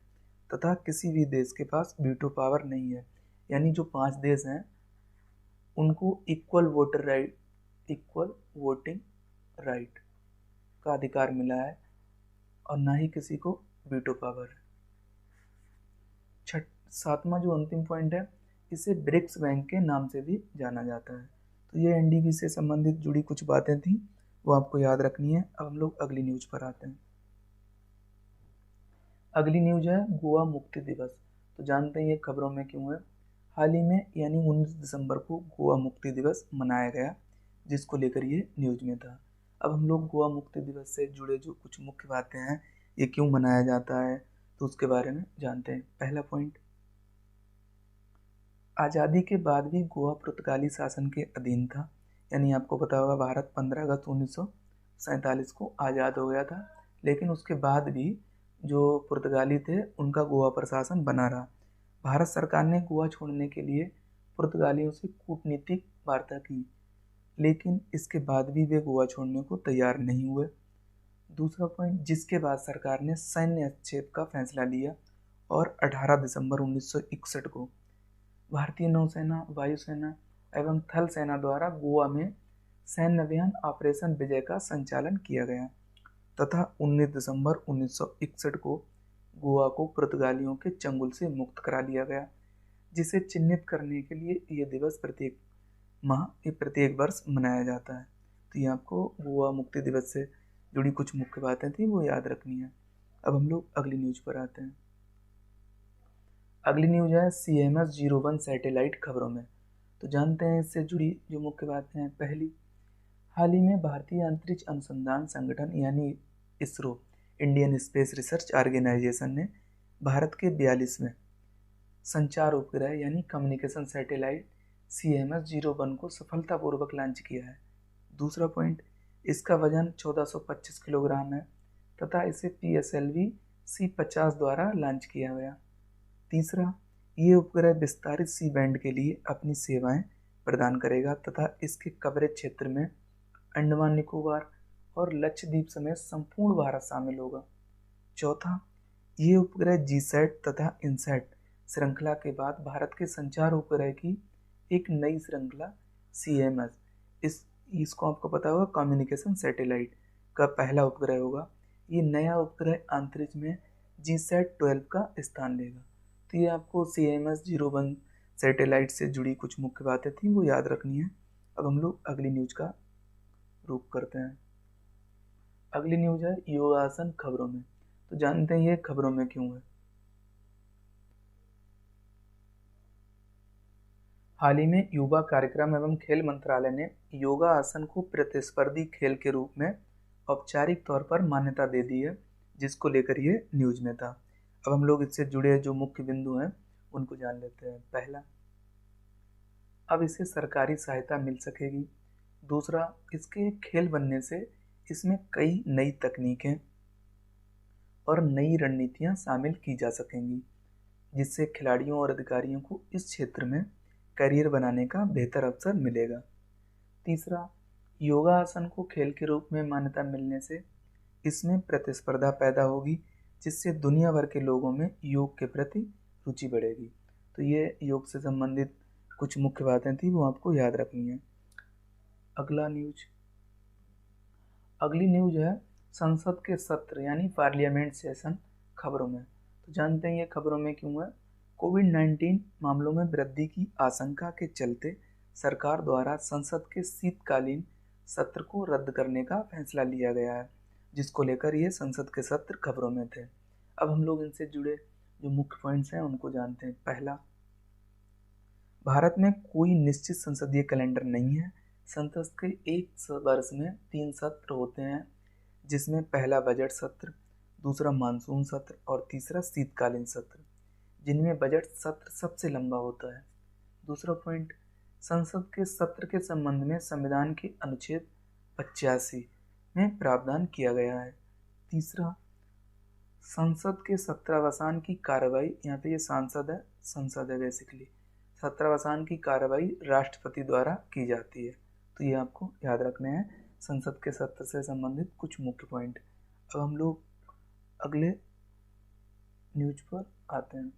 तथा किसी भी देश के पास वीटो पावर नहीं है, यानी जो 5 देश हैं उनको इक्वल वोटिंग राइट का अधिकार मिला है और ना ही किसी को वीटो पावर है। सातवां जो अंतिम पॉइंट है, इसे ब्रिक्स बैंक के नाम से भी जाना जाता है। तो ये एनडीबी से संबंधित जुड़ी कुछ बातें थी, वो आपको याद रखनी है। अब हम लोग अगली न्यूज पर आते हैं। अगली न्यूज है गोवा मुक्ति दिवस। तो जानते हैं ये खबरों में क्यों है। हाल ही में यानी 19 दिसंबर को गोवा मुक्ति दिवस मनाया गया, जिसको लेकर ये न्यूज में था। अब हम लोग गोवा मुक्ति दिवस से जुड़े जो कुछ मुख्य बातें हैं, ये क्यों मनाया जाता है, तो उसके बारे में जानते हैं। पहला पॉइंट, आज़ादी के बाद भी गोवा पुर्तगाली शासन के अधीन था, यानी आपको पता होगा भारत 15 अगस्त 1947 को आज़ाद हो गया था, लेकिन उसके बाद भी जो पुर्तगाली थे उनका गोवा पर शासन बना रहा। भारत सरकार ने गोवा छोड़ने के लिए पुर्तगालियों से कूटनीतिक वार्ता की, लेकिन इसके बाद भी वे गोवा छोड़ने को तैयार नहीं हुए। दूसरा पॉइंट, जिसके बाद सरकार ने सैन्य हस्तक्षेप का फैसला लिया और 18 दिसंबर 1961 को भारतीय नौसेना, वायुसेना एवं थल सेना द्वारा गोवा में सैन्य अभियान ऑपरेशन विजय का संचालन किया गया तथा 19 दिसंबर 1961 को गोवा को पुर्तगालियों के चंगुल से मुक्त करा लिया गया, जिसे चिन्हित करने के लिए यह दिवस प्रत्येक वर्ष मनाया जाता है। तो ये आपको गोवा मुक्ति दिवस से जुड़ी कुछ मुख्य बातें थी, वो याद रखनी है। अब हम लोग अगली न्यूज पर आते हैं। अगली न्यूज है CMS-01 सैटेलाइट खबरों में। तो जानते हैं इससे जुड़ी जो मुख्य बातें हैं। पहली, हाल ही में भारतीय अंतरिक्ष अनुसंधान संगठन यानी ISRO, Indian space research organisation ने भारत के 42वें संचार उपग्रह यानी कम्युनिकेशन सैटेलाइट CMS-01 को सफलतापूर्वक लॉन्च किया है। दूसरा पॉइंट, इसका वजन 1425 किलोग्राम है तथा इसे PSLV C50 द्वारा लॉन्च किया गया। तीसरा, ये उपग्रह विस्तारित सी बैंड के लिए अपनी सेवाएं प्रदान करेगा तथा इसके कवरेज क्षेत्र में अंडमान निकोबार और लक्षद्वीप समेत संपूर्ण भारत शामिल होगा। चौथा, ये उपग्रह GSAT तथा INSAT श्रृंखला के बाद भारत के संचार उपग्रह की एक नई श्रृंखला CMS, इसको आपको पता होगा कम्युनिकेशन सैटेलाइट का पहला उपग्रह होगा। ये नया उपग्रह अंतरिक्ष में GSAT-12 का स्थान लेगा। तो ये आपको CMS-01 सैटेलाइट से जुड़ी कुछ मुख्य बातें थी, वो याद रखनी है। अब हम लोग अगली न्यूज का रुख करते हैं। अगली न्यूज है योगासन खबरों में। तो जानते हैं ये खबरों में क्यों है। हाल ही में युवा कार्यक्रम एवं खेल मंत्रालय ने योगा आसन को प्रतिस्पर्धी खेल के रूप में औपचारिक तौर पर मान्यता दे दी है, जिसको लेकर ये न्यूज में था। अब हम लोग इससे जुड़े जो मुख्य बिंदु हैं उनको जान लेते हैं। पहला, अब इसे सरकारी सहायता मिल सकेगी। दूसरा, इसके खेल बनने से इसमें कई नई तकनीकें और नई रणनीतियां शामिल की जा सकेंगी, जिससे खिलाड़ियों और अधिकारियों को इस क्षेत्र में करियर बनाने का बेहतर अवसर मिलेगा। तीसरा, योगा आसन को खेल के रूप में मान्यता मिलने से इसमें प्रतिस्पर्धा पैदा होगी, जिससे दुनिया भर के लोगों में योग के प्रति रुचि बढ़ेगी। तो ये योग से संबंधित कुछ मुख्य बातें थी, वो आपको याद रखनी है। अगली न्यूज है संसद के सत्र यानी पार्लियामेंट सेशन खबरों में। तो जानते हैं ये खबरों में क्यों है। कोविड-19 मामलों में वृद्धि की आशंका के चलते सरकार द्वारा संसद के शीतकालीन सत्र को रद्द करने का फैसला लिया गया है, जिसको लेकर ये संसद के सत्र खबरों में थे। अब हम लोग इनसे जुड़े जो मुख्य पॉइंट्स हैं उनको जानते हैं। पहला, भारत में कोई निश्चित संसदीय कैलेंडर नहीं है, संसद के एक वर्ष में 3 सत्र होते हैं, जिसमें पहला बजट सत्र, दूसरा मानसून सत्र और तीसरा शीतकालीन सत्र, जिनमें बजट सत्र सबसे लंबा होता है। दूसरा पॉइंट, संसद के सत्र के संबंध में संविधान के अनुच्छेद 85 में प्रावधान किया गया है। तीसरा, संसद के सत्रावसान की कार्रवाई, यहाँ पे ये सांसद है, संसद है बेसिकली, सत्रावसान की कार्रवाई राष्ट्रपति द्वारा की जाती है। तो ये आपको याद रखने हैं संसद के सत्र से संबंधित कुछ मुख्य पॉइंट। अब हम लोग अगले न्यूज पर आते हैं।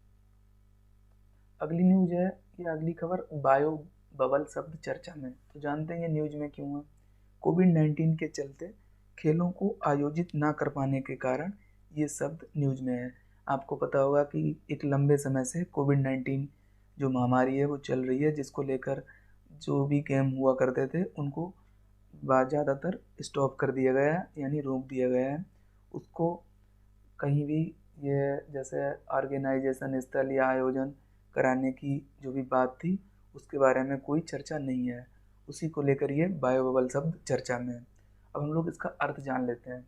अगली न्यूज है, ये अगली खबर, बायो बबल शब्द चर्चा में। तो जानते हैं ये न्यूज में क्यों है। कोविड-19 के चलते खेलों को आयोजित ना कर पाने के कारण ये शब्द न्यूज में है। आपको पता होगा कि एक लंबे समय से कोविड-19 जो महामारी है वो चल रही है, जिसको लेकर जो भी गेम हुआ करते थे उनको ज़्यादातर स्टॉप कर दिया गया है, यानी रोक दिया गया है। उसको कहीं भी ये जैसे ऑर्गेनाइजेशन स्थल या आयोजन कराने की जो भी बात थी उसके बारे में कोई चर्चा नहीं है। उसी को लेकर ये बायो बबल शब्द चर्चा में है। अब हम लोग इसका अर्थ जान लेते हैं।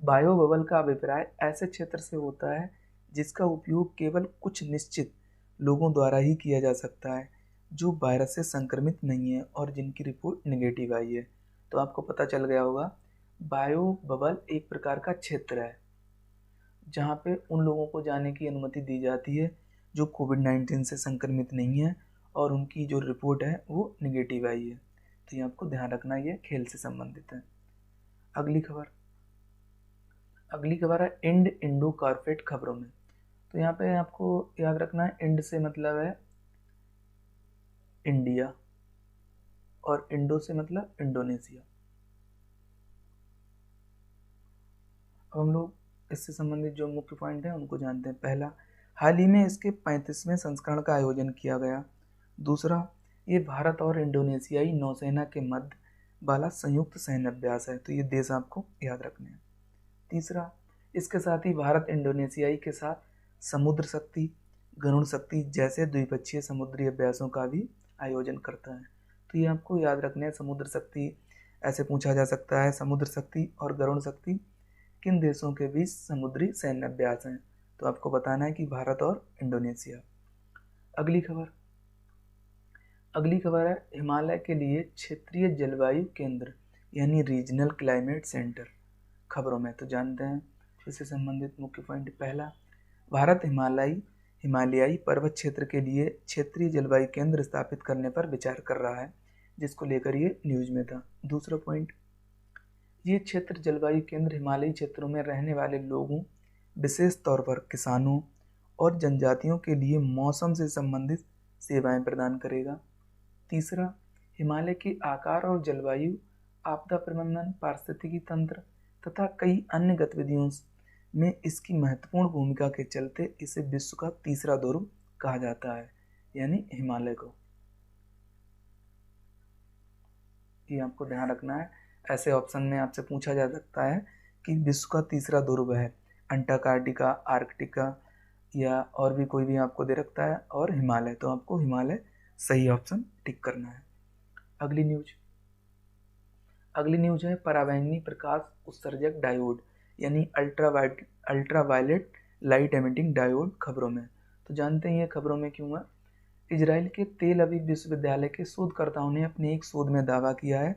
बायो बबल का अभिप्राय ऐसे क्षेत्र से होता है जिसका उपयोग केवल कुछ निश्चित लोगों द्वारा ही किया जा सकता है जो वायरस से संक्रमित नहीं है और जिनकी रिपोर्ट नेगेटिव आई है। तो आपको पता चल गया होगा, बायो बबल एक प्रकार का क्षेत्र है जहाँ पे उन लोगों को जाने की अनुमति दी जाती है जो कोविड-19 से संक्रमित नहीं है और उनकी जो रिपोर्ट है वो नेगेटिव आई है। तो ये आपको ध्यान रखना, ये खेल से संबंधित है। अगली खबर है इंड इंडो कॉर्पोरेट खबरों में। तो यहाँ पे आपको याद रखना है, इंड से मतलब है इंडिया और इंडो से मतलब इंडोनेशिया। अब हम लोग इससे संबंधित जो मुख्य पॉइंट है उनको जानते हैं। पहला, हाल ही में इसके 35वें संस्करण का आयोजन किया गया। दूसरा, ये भारत और इंडोनेशियाई नौसेना के मध्य वाला संयुक्त सैन्य अभ्यास है। तो ये देश आपको याद रखने हैं। तीसरा, इसके साथ ही भारत इंडोनेशियाई के साथ समुद्र शक्ति, गरुड़ शक्ति जैसे द्विपक्षीय समुद्री अभ्यासों का भी आयोजन करता है। तो ये आपको याद रखने हैं। समुद्र शक्ति ऐसे पूछा जा सकता है, समुद्र शक्ति और गरुड़ शक्ति किन देशों के बीच समुद्री सैन्य अभ्यास हैं। तो आपको बताना है कि भारत और इंडोनेशिया। अगली खबर है हिमालय के लिए क्षेत्रीय जलवायु केंद्र यानी रीजनल क्लाइमेट सेंटर खबरों में। तो जानते हैं इससे संबंधित मुख्य पॉइंट। पहला, भारत हिमालयाई पर्वत क्षेत्र के लिए क्षेत्रीय जलवायु केंद्र स्थापित करने पर विचार कर रहा है, जिसको लेकर ये न्यूज में था। दूसरा पॉइंट, ये क्षेत्र जलवायु केंद्र हिमालयी क्षेत्रों में रहने वाले लोगों, विशेष तौर पर किसानों और जनजातियों के लिए मौसम से संबंधित सेवाएं प्रदान करेगा। तीसरा, हिमालय के आकार और जलवायु, आपदा प्रबंधन, पारिस्थितिकी तंत्र तथा कई अन्य गतिविधियों में इसकी महत्वपूर्ण भूमिका के चलते इसे विश्व का तीसरा ध्रुव कहा जाता है, यानी हिमालय को। ये आपको ध्यान रखना है। ऐसे ऑप्शन में आपसे पूछा जा सकता है कि विश्व का तीसरा ध्रुव है अंटार्कटिका, आर्कटिका या और भी कोई भी आपको दे रखता है, और हिमालय। तो आपको हिमालय सही ऑप्शन टिक करना है। अगली न्यूज है पराबैंगनी प्रकाश उत्सर्जक डायोड यानी अल्ट्रावायलेट लाइट एमिटिंग डायोड खबरों में। तो जानते हैं ये खबरों में क्यों है। इजराइल के तेल अवीव विश्वविद्यालय के शोधकर्ताओं ने अपने एक शोध में दावा किया है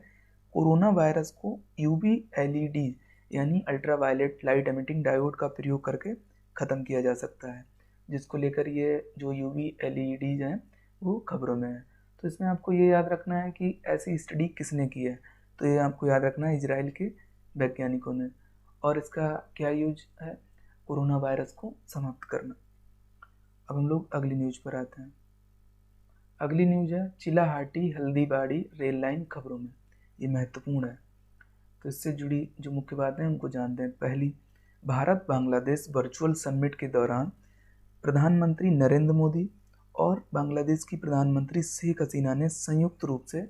कोरोना वायरस को यूवी एलईडी यानी अल्ट्रावायलेट लाइट एमिटिंग डायोड का प्रयोग करके ख़त्म किया जा सकता है, जिसको लेकर ये जो यूवी एलईडीज हैं वो खबरों में है। तो इसमें आपको ये याद रखना है कि ऐसी स्टडी किसने की है। तो ये आपको याद रखना है इजराइल के वैज्ञानिकों ने, और इसका क्या यूज है, कोरोना वायरस को समाप्त करना। अब हम लोग अगली न्यूज पर आते हैं। अगली न्यूज है चिलाहाटी हल्दीबाड़ी रेल लाइन खबरों में। ये महत्वपूर्ण है, तो इससे जुड़ी जो मुख्य बातें हैं उनको जानते हैं। पहली, भारत बांग्लादेश वर्चुअल समिट के दौरान प्रधानमंत्री नरेंद्र मोदी और बांग्लादेश की प्रधानमंत्री शेख हसीना ने संयुक्त रूप से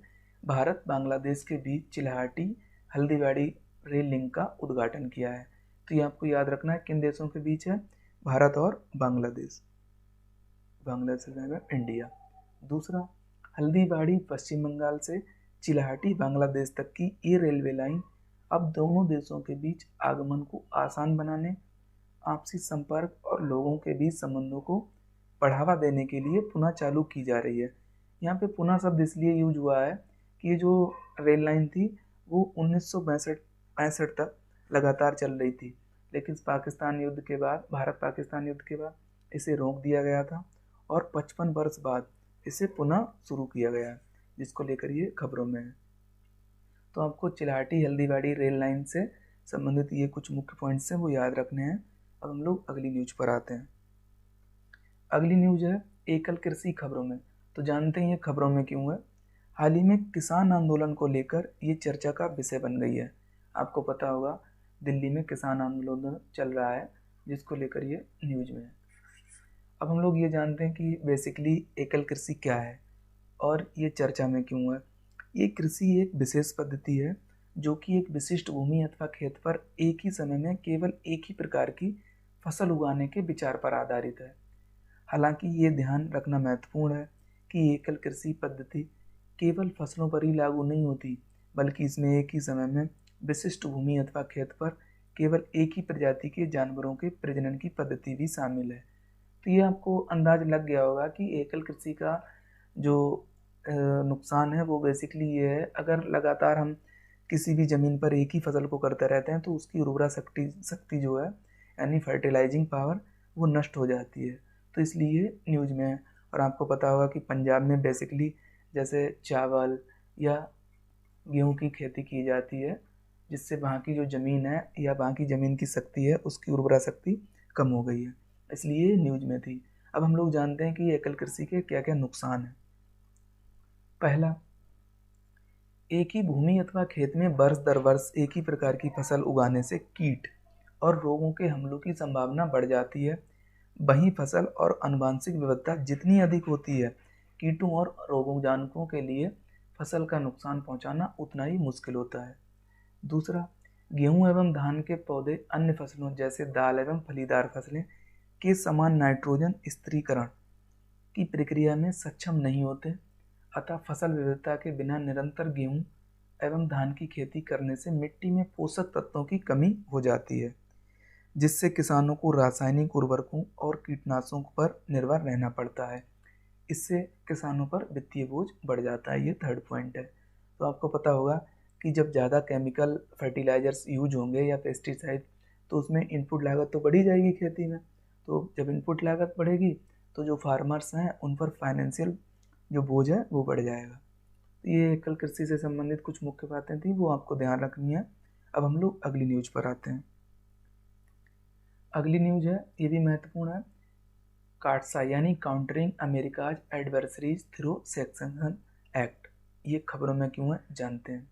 भारत बांग्लादेश के बीच चिलाहाटी हल्दीबाड़ी रेल लिंक का उद्घाटन किया है। तो ये आपको याद रखना है किन देशों के बीच है, भारत और बांग्लादेश। बांग्लादेश से जाएगा इंडिया। दूसरा, हल्दीबाड़ी पश्चिम बंगाल से चिल्हाटी बांग्लादेश तक की ये रेलवे लाइन अब दोनों देशों के बीच आगमन को आसान बनाने, आपसी संपर्क और लोगों के बीच संबंधों को बढ़ावा देने के लिए पुनः चालू की जा रही है। यहाँ पे पुनः शब्द इसलिए यूज हुआ है कि ये जो रेल लाइन थी वो 1965 तक लगातार चल रही थी, लेकिन पाकिस्तान युद्ध के बाद, भारत पाकिस्तान युद्ध के बाद इसे रोक दिया गया था और 55 वर्ष बाद इसे पुनः शुरू किया गया, जिसको लेकर ये खबरों में है। तो आपको चिल्हाटी हल्दीबाड़ी रेल लाइन से संबंधित ये कुछ मुख्य पॉइंट्स हैं, वो याद रखने हैं। अब हम लोग अगली न्यूज पर आते हैं। अगली न्यूज है एकल कृषि खबरों में। तो जानते हैं ये खबरों में क्यों है। हाल ही में किसान आंदोलन को लेकर ये चर्चा का विषय बन गई है। आपको पता होगा दिल्ली में किसान आंदोलन चल रहा है, जिसको लेकर ये न्यूज में है। अब हम लोग ये जानते हैं कि बेसिकली एकल कृषि क्या है और ये चर्चा में क्यों है। ये कृषि एक विशेष पद्धति है जो कि एक विशिष्ट भूमि अथवा खेत पर एक ही समय में केवल एक ही प्रकार की फसल उगाने के विचार पर आधारित है। हालांकि ये ध्यान रखना महत्वपूर्ण है कि एकल कृषि पद्धति केवल फसलों पर ही लागू नहीं होती, बल्कि इसमें एक ही समय में विशिष्ट भूमि अथवा खेत पर केवल एक ही प्रजाति के जानवरों के प्रजनन की पद्धति भी शामिल है। तो ये आपको अंदाज लग गया होगा कि एकल कृषि का जो नुकसान है वो बेसिकली ये है, अगर लगातार हम किसी भी ज़मीन पर एक ही फसल को करते रहते हैं तो उसकी उर्वरा शक्ति जो है, यानी फर्टिलाइजिंग पावर, वो नष्ट हो जाती है। तो इसलिए न्यूज में है। और आपको पता होगा कि पंजाब में बेसिकली जैसे चावल या गेहूं की खेती की जाती है, जिससे वहाँ की जो ज़मीन है या वहाँ की ज़मीन की शक्ति है उसकी उर्वरा शक्ति कम हो गई है, इसलिए न्यूज में थी। अब हम लोग जानते हैं कि एकल कृषि के क्या क्या नुकसान हैं। पहला, एक ही भूमि अथवा खेत में वर्ष दर वर्ष एक ही प्रकार की फसल उगाने से कीट और रोगों के हमलों की संभावना बढ़ जाती है। वहीं फसल और आनुवंशिक विविधता जितनी अधिक होती है, कीटों और रोगों के लिए फसल का नुकसान पहुंचाना उतना ही मुश्किल होता है। दूसरा, गेहूं एवं धान के पौधे अन्य फसलों जैसे दाल एवं फलीदार फसलें के समान नाइट्रोजन स्थिरीकरण की प्रक्रिया में सक्षम नहीं होते, अतः फसल विविधता के बिना निरंतर गेहूं एवं धान की खेती करने से मिट्टी में पोषक तत्वों की कमी हो जाती है, जिससे किसानों को रासायनिक उर्वरकों और कीटनाशकों पर निर्भर रहना पड़ता है। इससे किसानों पर वित्तीय बोझ बढ़ जाता है। ये थर्ड पॉइंट है। तो आपको पता होगा कि जब ज़्यादा केमिकल फर्टिलाइजर्स यूज होंगे या पेस्टिसाइड, तो उसमें इनपुट लागत तो बढ़ी जाएगी खेती में। तो जब इनपुट लागत बढ़ेगी तो जो फार्मर्स हैं उन पर फाइनेंशियल जो बोझ है वो बढ़ जाएगा। तो ये एकल कृषि से संबंधित कुछ मुख्य बातें थी, वो आपको ध्यान रखनी है। अब हम लोग अगली न्यूज पर आते हैं। अगली न्यूज है, ये भी महत्वपूर्ण है। काटसा यानी countering America's adversaries through section act, ये खबरों में क्यों है जानते हैं।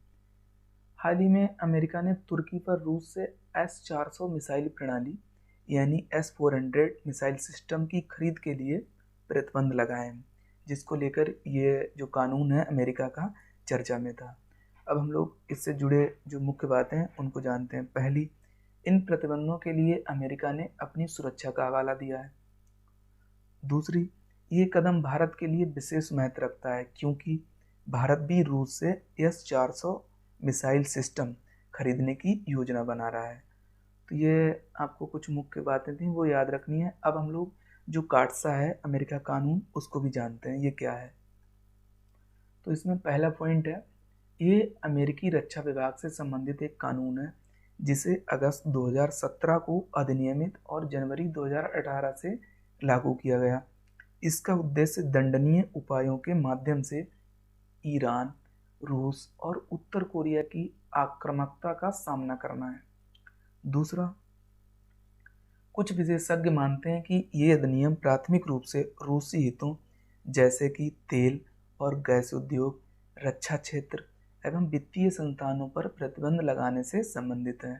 हाल ही में अमेरिका ने तुर्की पर रूस से S-400 मिसाइल प्रणाली यानी S-400 मिसाइल सिस्टम की खरीद के लिए प्रतिबंध लगाए हैं, जिसको लेकर ये जो कानून है अमेरिका का चर्चा में था। अब हम लोग इससे जुड़े जो मुख्य बातें हैं उनको जानते हैं। पहली, इन प्रतिबंधों के लिए अमेरिका ने अपनी सुरक्षा का हवाला दिया है। दूसरी, ये कदम भारत के लिए विशेष महत्व रखता है क्योंकि भारत भी रूस से S-400 मिसाइल सिस्टम खरीदने की योजना बना रहा है। तो ये आपको कुछ मुख्य बातें थी, वो याद रखनी है। अब हम लोग जो काटसा है अमेरिका कानून, उसको भी जानते हैं, ये क्या है। तो इसमें पहला पॉइंट है, ये अमेरिकी रक्षा विभाग से संबंधित एक कानून है जिसे अगस्त 2017 को अधिनियमित और जनवरी 2018 से लागू किया गया। इसका उद्देश्य दंडनीय उपायों के माध्यम से ईरान, रूस और उत्तर कोरिया की आक्रामकता का सामना करना है। दूसरा, कुछ विशेषज्ञ मानते हैं कि ये अधिनियम प्राथमिक रूप से रूसी हितों जैसे कि तेल और गैस उद्योग, रक्षा क्षेत्र एवं वित्तीय संस्थानों पर प्रतिबंध लगाने से संबंधित है।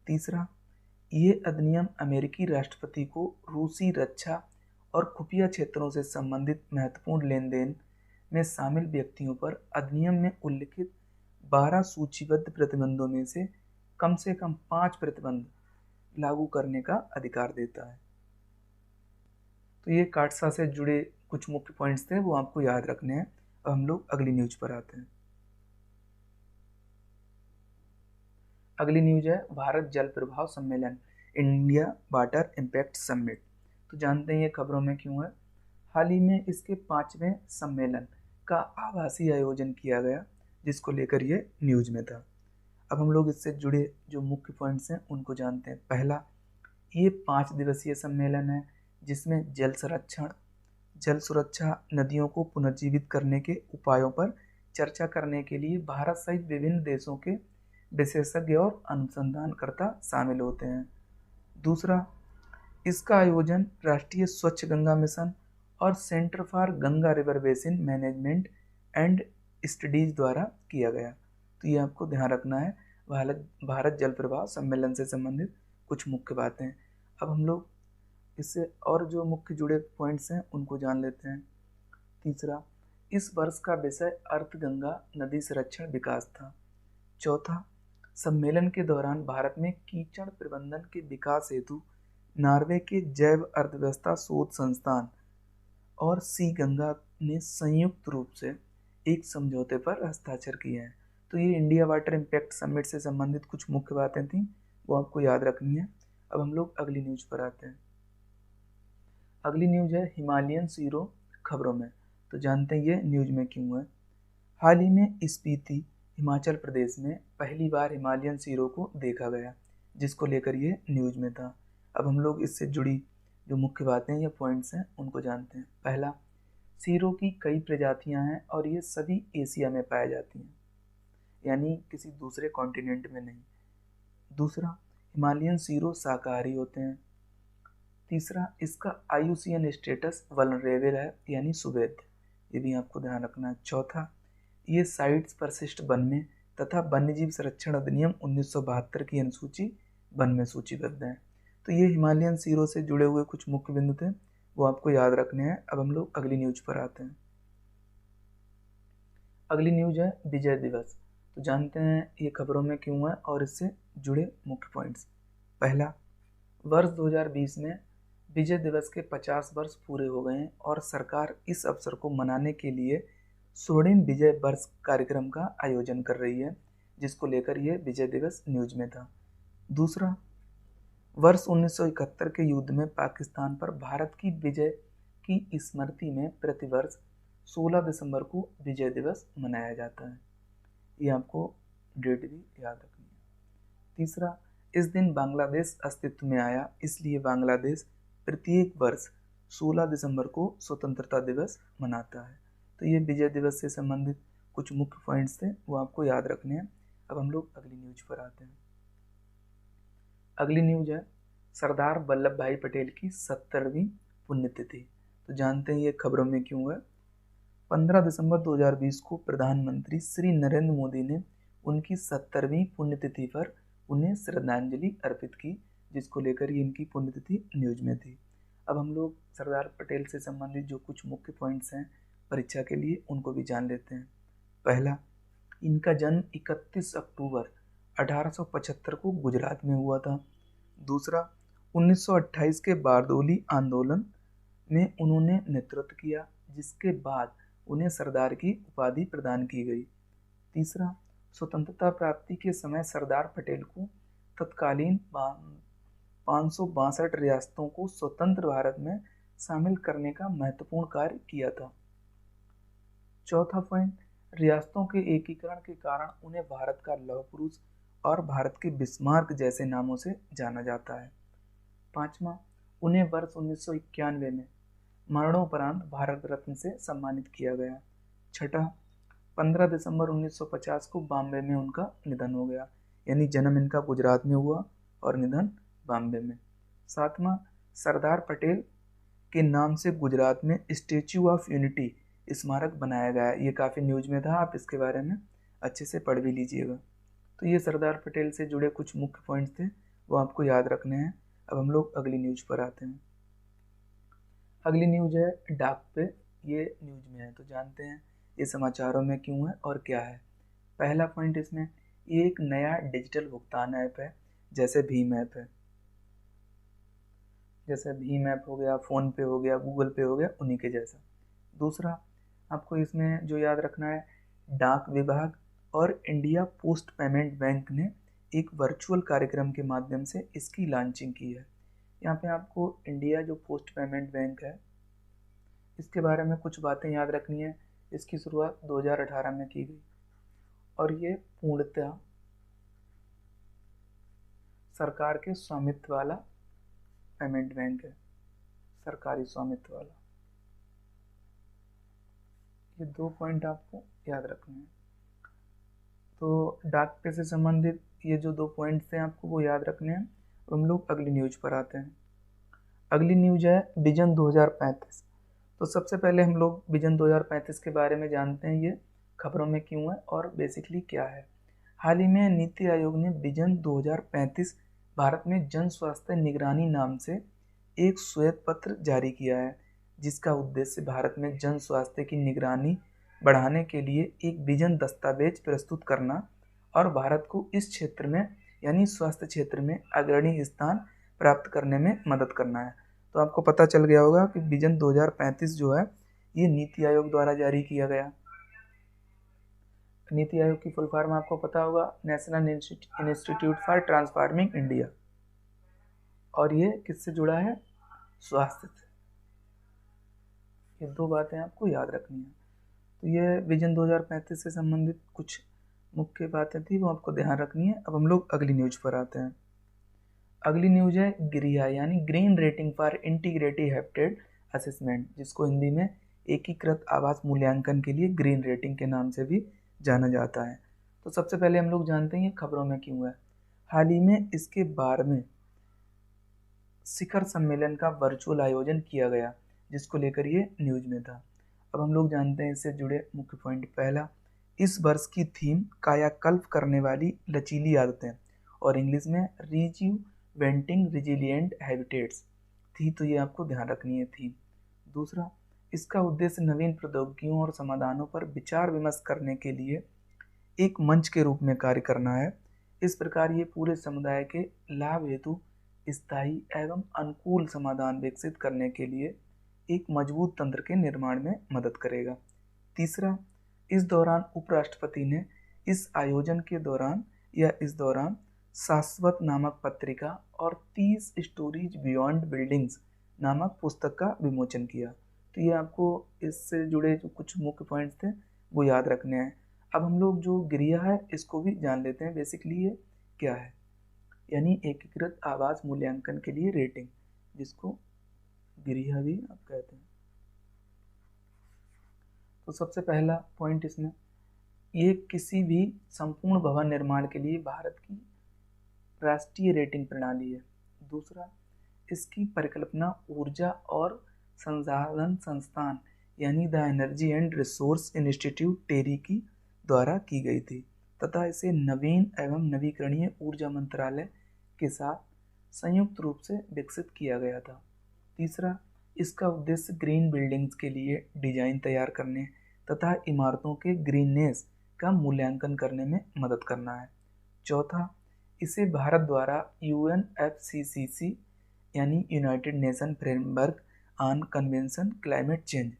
तीसरा, ये अधिनियम अमेरिकी राष्ट्रपति को रूसी रक्षा और खुफिया क्षेत्रों से संबंधित महत्वपूर्ण लेन देन में शामिल व्यक्तियों पर अधिनियम में उल्लिखित 12 सूचीबद्ध प्रतिबंधों में से कम 5 प्रतिबंध लागू करने का अधिकार देता है। तो ये काटसा से जुड़े कुछ मुख्य पॉइंट्स थे, वो आपको याद रखने हैं। अब हम लोग अगली न्यूज पर आते हैं। अगली न्यूज है भारत जल प्रभाव सम्मेलन, इंडिया वाटर इम्पैक्ट समिट। तो जानते हैं ये खबरों में क्यों है। हाल ही में इसके 5वें सम्मेलन का आभासी आयोजन किया गया, जिसको लेकर ये न्यूज में था। अब हम लोग इससे जुड़े जो मुख्य पॉइंट्स हैं उनको जानते हैं। पहला, ये 5 दिवसीय सम्मेलन है जिसमें जल सुरक्षा, नदियों को पुनर्जीवित करने के उपायों पर चर्चा करने के लिए भारत सहित विभिन्न देशों के विशेषज्ञ और अनुसंधानकर्ता शामिल होते हैं। दूसरा, इसका आयोजन राष्ट्रीय स्वच्छ गंगा मिशन और centre for Ganga river basin management and studies द्वारा किया गया। तो ये आपको ध्यान रखना है, भारत जल प्रभाव सम्मेलन से संबंधित कुछ मुख्य बातें। अब हम लोग इससे और जो मुख्य जुड़े पॉइंट्स हैं उनको जान लेते हैं। तीसरा, इस वर्ष का विषय अर्थ गंगा नदी संरक्षण विकास था। चौथा, सम्मेलन के दौरान भारत में कीचड़ प्रबंधन के विकास हेतु नॉर्वे के जैव अर्थव्यवस्था शोध संस्थान और सी गंगा ने संयुक्त रूप से एक समझौते पर हस्ताक्षर किए हैं। तो ये इंडिया वाटर इम्पैक्ट समिट से संबंधित कुछ मुख्य बातें थीं, वो आपको याद रखनी है। अब हम लोग अगली न्यूज पर आते हैं। अगली न्यूज है हिमालयन सीरो खबरों में। तो जानते हैं ये न्यूज में क्यों है। हाल ही में स्पीति हिमाचल प्रदेश में पहली बार हिमालयन सीरो को देखा गया, जिसको लेकर ये न्यूज में था। अब हम लोग इससे जुड़ी जो मुख्य बातें या पॉइंट्स हैं उनको जानते हैं। पहला, सीरो की कई प्रजातियां हैं और ये सभी एशिया में पाई जाती हैं, यानी किसी दूसरे कॉन्टिनेंट में नहीं। दूसरा, हिमालयन सीरो शाकाहारी होते हैं। तीसरा, इसका IUCN स्टेटस वल्नरेबल है, यानी सुवैध, ये भी आपको ध्यान रखना है। चौथा, ये साइट्स परसिस्ट वन में तथा वन्यजीव संरक्षण अधिनियम 1972 की अनुसूची वन में सूचीबद्ध है। तो ये हिमालयन सीरो से जुड़े हुए कुछ मुख्य बिंदु थे, वो आपको याद रखने हैं। अब हम लोग अगली न्यूज पर आते हैं। अगली न्यूज है विजय दिवस। तो जानते हैं ये खबरों में क्यों है और इससे जुड़े मुख्य पॉइंट्स। पहला, वर्ष 2020 में विजय दिवस के 50 वर्ष पूरे हो गए हैं और सरकार इस अवसर को मनाने के लिए स्वर्णिम विजय वर्ष कार्यक्रम का आयोजन कर रही है, जिसको लेकर ये विजय दिवस न्यूज में था। दूसरा, वर्ष 1971 के युद्ध में पाकिस्तान पर भारत की विजय की स्मृति में प्रतिवर्ष 16 दिसंबर को विजय दिवस मनाया जाता है। ये आपको डेट भी याद रखनी है। तीसरा, इस दिन बांग्लादेश अस्तित्व में आया, इसलिए बांग्लादेश प्रत्येक वर्ष 16 दिसंबर को स्वतंत्रता दिवस मनाता है। तो ये विजय दिवस से संबंधित कुछ मुख्य पॉइंट्स थे, वो आपको याद रखने हैं। अब हम लोग अगली न्यूज पर आते हैं। अगली न्यूज है सरदार वल्लभ भाई पटेल की 70वीं पुण्यतिथि। तो जानते हैं ये खबरों में क्यों है। 15 दिसंबर 2020 को प्रधानमंत्री श्री नरेंद्र मोदी ने उनकी 70वीं पुण्यतिथि पर उन्हें श्रद्धांजलि अर्पित की, जिसको लेकर ये इनकी पुण्यतिथि न्यूज में थी। अब हम लोग सरदार पटेल से संबंधित जो कुछ मुख्य पॉइंट्स हैं परीक्षा के लिए, उनको भी जान लेते हैं। पहला, इनका जन्म 31 अक्टूबर 1875 को गुजरात में हुआ था। दूसरा, 1928 के बारदोली आंदोलन में उन्होंने नेतृत्व किया, जिसके बाद उन्हें सरदार की उपाधि प्रदान की गई। तीसरा, स्वतंत्रता प्राप्ति के समय सरदार पटेल को तत्कालीन 562 रियासतों को स्वतंत्र भारत में शामिल करने का महत्वपूर्ण कार्य किया था। चौथा पॉइंट, रियासतों के एकीकरण के कारण उन्हें भारत का लौह पुरुष और भारत के बिस्मार्क जैसे नामों से जाना जाता है। पांचवा, उन्हें वर्ष 1991 में मरणोपरांत भारत रत्न से सम्मानित किया गया। छठा, 15 दिसंबर 1950 को बॉम्बे में उनका निधन हो गया, यानी जन्म इनका गुजरात में हुआ और निधन बॉम्बे में। सातवां, सरदार पटेल के नाम से गुजरात में स्टैच्यू ऑफ यूनिटी स्मारक बनाया गया। ये काफ़ी न्यूज में था, आप इसके बारे में अच्छे से पढ़ भी लीजिएगा। तो ये सरदार पटेल से जुड़े कुछ मुख्य पॉइंट्स थे, वो आपको याद रखने हैं। अब हम लोग अगली न्यूज पर आते हैं। अगली न्यूज है डाक पे, ये न्यूज में है। तो जानते हैं ये समाचारों में क्यों है और क्या है। पहला पॉइंट इसमें, ये एक नया डिजिटल भुगतान ऐप है, जैसे भीम ऐप है, जैसे भीम ऐप हो गया, फ़ोन पे हो गया, गूगल पे हो गया, उन्हीं के जैसा। दूसरा, आपको इसमें जो याद रखना है, डाक विभाग और इंडिया पोस्ट पेमेंट बैंक ने एक वर्चुअल कार्यक्रम के माध्यम से इसकी लॉन्चिंग की है। यहाँ पे आपको इंडिया जो पोस्ट पेमेंट बैंक है इसके बारे में कुछ बातें याद रखनी है। इसकी शुरुआत 2018 में की गई और ये पूर्णतः सरकार के स्वामित्व वाला पेमेंट बैंक है, सरकारी स्वामित्व वाला। ये 2 पॉइंट आपको याद रखने हैं। तो डाक पे से संबंधित ये जो 2 पॉइंट्स हैं आपको वो याद रखने हैं। हम लोग अगली न्यूज पर आते हैं। अगली न्यूज है विजन 2035। तो सबसे पहले हम लोग विजन 2035 के बारे में जानते हैं, ये खबरों में क्यों है और बेसिकली क्या है। हाल ही में नीति आयोग ने विजन 2035 भारत में जन स्वास्थ्य निगरानी नाम से एक श्वेत पत्र जारी किया है, जिसका उद्देश्य भारत में जन स्वास्थ्य की निगरानी बढ़ाने के लिए एक विजन दस्तावेज प्रस्तुत करना और भारत को इस क्षेत्र में यानी स्वास्थ्य क्षेत्र में अग्रणी स्थान प्राप्त करने में मदद करना है। तो आपको पता चल गया होगा कि विजन 2035 जो है ये नीति आयोग द्वारा जारी किया गया। नीति आयोग की फुल फॉर्म आपको पता होगा, national institute for transforming India. और ये किससे जुड़ा है? स्वास्थ्य से। ये 2 बातें आपको याद रखनी है। तो ये विजन 2035 से संबंधित कुछ मुख्य बातें थी, वो आपको ध्यान रखनी है। अब हम लोग अगली न्यूज पर आते हैं। अगली न्यूज है ग्रीहा यानी green rating for integrated habitat assessment, जिसको हिंदी में एकीकृत आवास मूल्यांकन के लिए ग्रीन रेटिंग के नाम से भी जाना जाता है। तो सबसे पहले हम लोग जानते हैं ये खबरों में क्यों है। हाल ही में इसके 12वें शिखर सम्मेलन का वर्चुअल आयोजन किया गया, जिसको लेकर ये न्यूज में था। अब हम लोग जानते हैं इससे जुड़े मुख्य पॉइंट। पहला, इस वर्ष की थीम कायाकल्प करने वाली लचीली आदतें और इंग्लिश में रिजुवेंटिंग रिजिलिएंट हैबिटेट्स थी, तो ये आपको ध्यान रखनी है थीम। दूसरा, इसका उद्देश्य नवीन प्रौद्योगिकियों और समाधानों पर विचार विमर्श करने के लिए एक मंच के रूप में कार्य करना है। इस प्रकार ये पूरे समुदाय के लाभ हेतु स्थायी एवं अनुकूल समाधान विकसित करने के लिए एक मजबूत तंत्र के निर्माण में मदद करेगा। तीसरा, इस दौरान उपराष्ट्रपति ने इस आयोजन के दौरान इस दौरान शाश्वत नामक पत्रिका और 30 स्टोरीज बियॉन्ड बिल्डिंग्स नामक पुस्तक का विमोचन किया। तो ये आपको इससे जुड़े जो कुछ मुख्य पॉइंट्स थे वो याद रखने हैं। अब हम लोग जो ग्रीहा है इसको भी जान लेते हैं। बेसिकली ये क्या है, यानी एकीकृत आवास मूल्यांकन के लिए रेटिंग, जिसको ग्रीहा भी आप कहते हैं। तो सबसे पहला पॉइंट इसमें, ये किसी भी संपूर्ण भवन निर्माण के लिए भारत की राष्ट्रीय रेटिंग प्रणाली है। दूसरा, इसकी परिकल्पना ऊर्जा और संसाधन संस्थान यानी the energy and resource institute TERI की द्वारा की गई थी तथा इसे नवीन एवं नवीकरणीय ऊर्जा मंत्रालय के साथ संयुक्त रूप से विकसित किया गया था। तीसरा, इसका उद्देश्य ग्रीन बिल्डिंग्स के लिए डिजाइन तैयार करने तथा इमारतों के ग्रीननेस का मूल्यांकन करने में मदद करना है। चौथा, इसे भारत द्वारा UNFCCC यानी United nation framework on convention climate change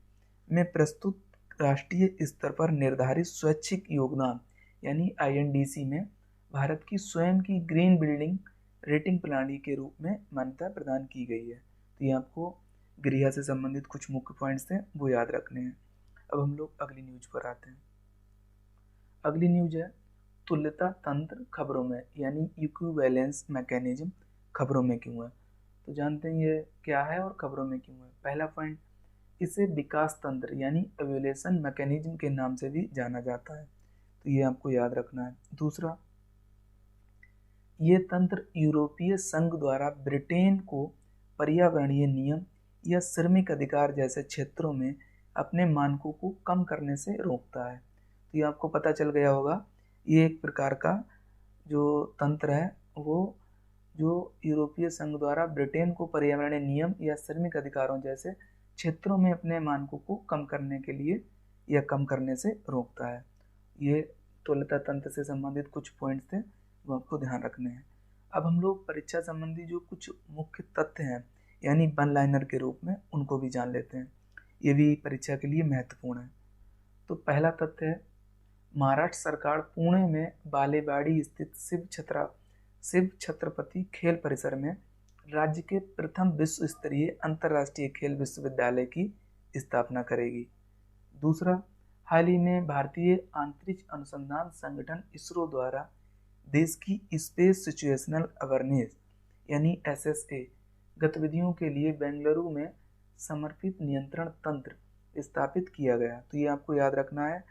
में प्रस्तुत राष्ट्रीय स्तर पर निर्धारित स्वैच्छिक योगदान यानी INDC में भारत की स्वयं की ग्रीन बिल्डिंग रेटिंग प्रणाली के रूप में मान्यता प्रदान की गई है। तो ये आपको ग्रीहा से संबंधित कुछ मुख्य पॉइंट्स थे वो याद रखने हैं। अब हम लोग अगली न्यूज पर आते हैं। अगली न्यूज है तुल्यता तंत्र खबरों में यानी इक्विवेलेंस मैकेनिज्म खबरों में क्यों है। तो जानते हैं ये क्या है और खबरों में क्यों है। पहला पॉइंट, इसे विकास तंत्र यानी एवोल्यूशन मैकेनिज्म के नाम से भी जाना जाता है, तो ये आपको याद रखना है। दूसरा, ये तंत्र यूरोपीय संघ द्वारा ब्रिटेन को पर्यावरणीय नियम या श्रमिक अधिकार जैसे क्षेत्रों में अपने मानकों को कम करने से रोकता है। तो ये आपको पता चल गया होगा, ये एक प्रकार का जो तंत्र है वो जो यूरोपीय संघ द्वारा ब्रिटेन को पर्यावरणीय नियम या श्रमिक अधिकारों जैसे क्षेत्रों में अपने मानकों को कम करने के लिए या कम करने से रोकता है। ये तुल्यता तंत्र से संबंधित कुछ पॉइंट्स थे वो आपको ध्यान रखने हैं। अब हम लोग परीक्षा संबंधी जो कुछ मुख्य तथ्य हैं यानी वन लाइनर के रूप में उनको भी जान लेते हैं, ये भी परीक्षा के लिए महत्वपूर्ण है। तो पहला तथ्य है, महाराष्ट्र सरकार पुणे में बालेवाड़ी स्थित शिव छत्रा शिव छत्रपति खेल परिसर में राज्य के प्रथम विश्व स्तरीय अंतर्राष्ट्रीय खेल विश्वविद्यालय की स्थापना करेगी। दूसरा, हाल ही में भारतीय अंतरिक्ष अनुसंधान संगठन इसरो द्वारा देश की स्पेस सिचुएशनल अवेयरनेस यानी SSA गतिविधियों के लिए बेंगलुरु में समर्पित नियंत्रण तंत्र स्थापित किया गया। तो ये आपको याद रखना है,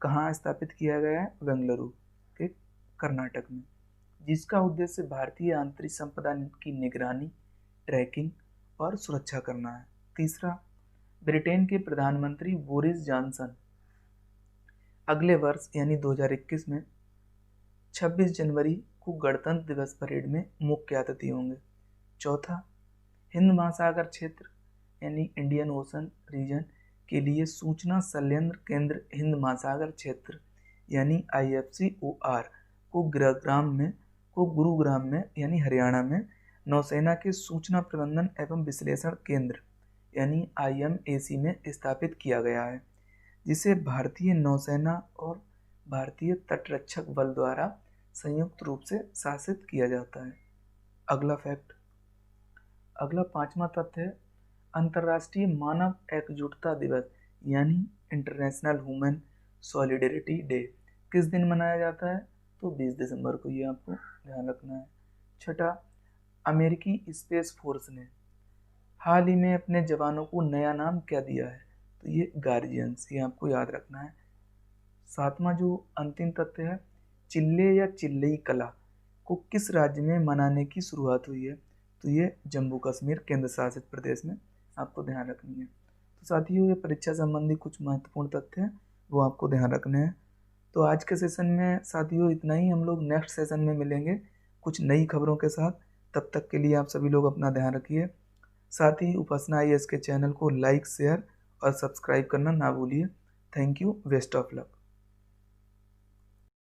कहाँ स्थापित किया गया है? बेंगलुरु के कर्नाटक में, जिसका उद्देश्य भारतीय अंतरिक्ष संपदा की निगरानी, ट्रैकिंग और सुरक्षा करना है। तीसरा, ब्रिटेन के प्रधानमंत्री बोरिस जॉनसन अगले वर्ष यानी 2021 में 26 जनवरी को गणतंत्र दिवस परेड में मुख्य अतिथि होंगे। चौथा, हिंद महासागर क्षेत्र यानी इंडियन ओशन रीजन के लिए सूचना संयंत्र केंद्र हिंद महासागर क्षेत्र यानी IFCOR को गुरुग्राम में यानी हरियाणा में नौसेना के सूचना प्रबंधन एवं विश्लेषण केंद्र यानी IMAC में स्थापित किया गया है, जिसे भारतीय नौसेना और भारतीय तटरक्षक बल द्वारा संयुक्त रूप से शासित किया जाता है। अगला पांचवा तथ्य है अंतर्राष्ट्रीय मानव एकजुटता दिवस यानी इंटरनेशनल ह्यूमन सॉलिडेरिटी डे किस दिन मनाया जाता है? तो 20 दिसंबर को, ये आपको ध्यान रखना है। छठा, अमेरिकी स्पेस फोर्स ने हाल ही में अपने जवानों को नया नाम क्या दिया है? तो ये गार्जियंस, ये आपको याद रखना है। सातवां जो अंतिम तथ्य है, चिल्ले या चिल्लई कला को किस राज्य में मनाने की शुरुआत हुई है? तो ये जम्मू कश्मीर केंद्र शासित प्रदेश में आपको ध्यान रखनी है। तो साथियों, ये परीक्षा संबंधी कुछ महत्वपूर्ण तथ्य हैं, वो आपको ध्यान रखने हैं। तो आज के सेशन में साथियों इतना ही। हम लोग नेक्स्ट सेशन में मिलेंगे कुछ नई खबरों के साथ। तब तक के लिए आप सभी लोग अपना ध्यान रखिए। साथ ही उपासना IAS के चैनल को लाइक, शेयर और सब्सक्राइब करना ना भूलिए। Thank you. Best of luck.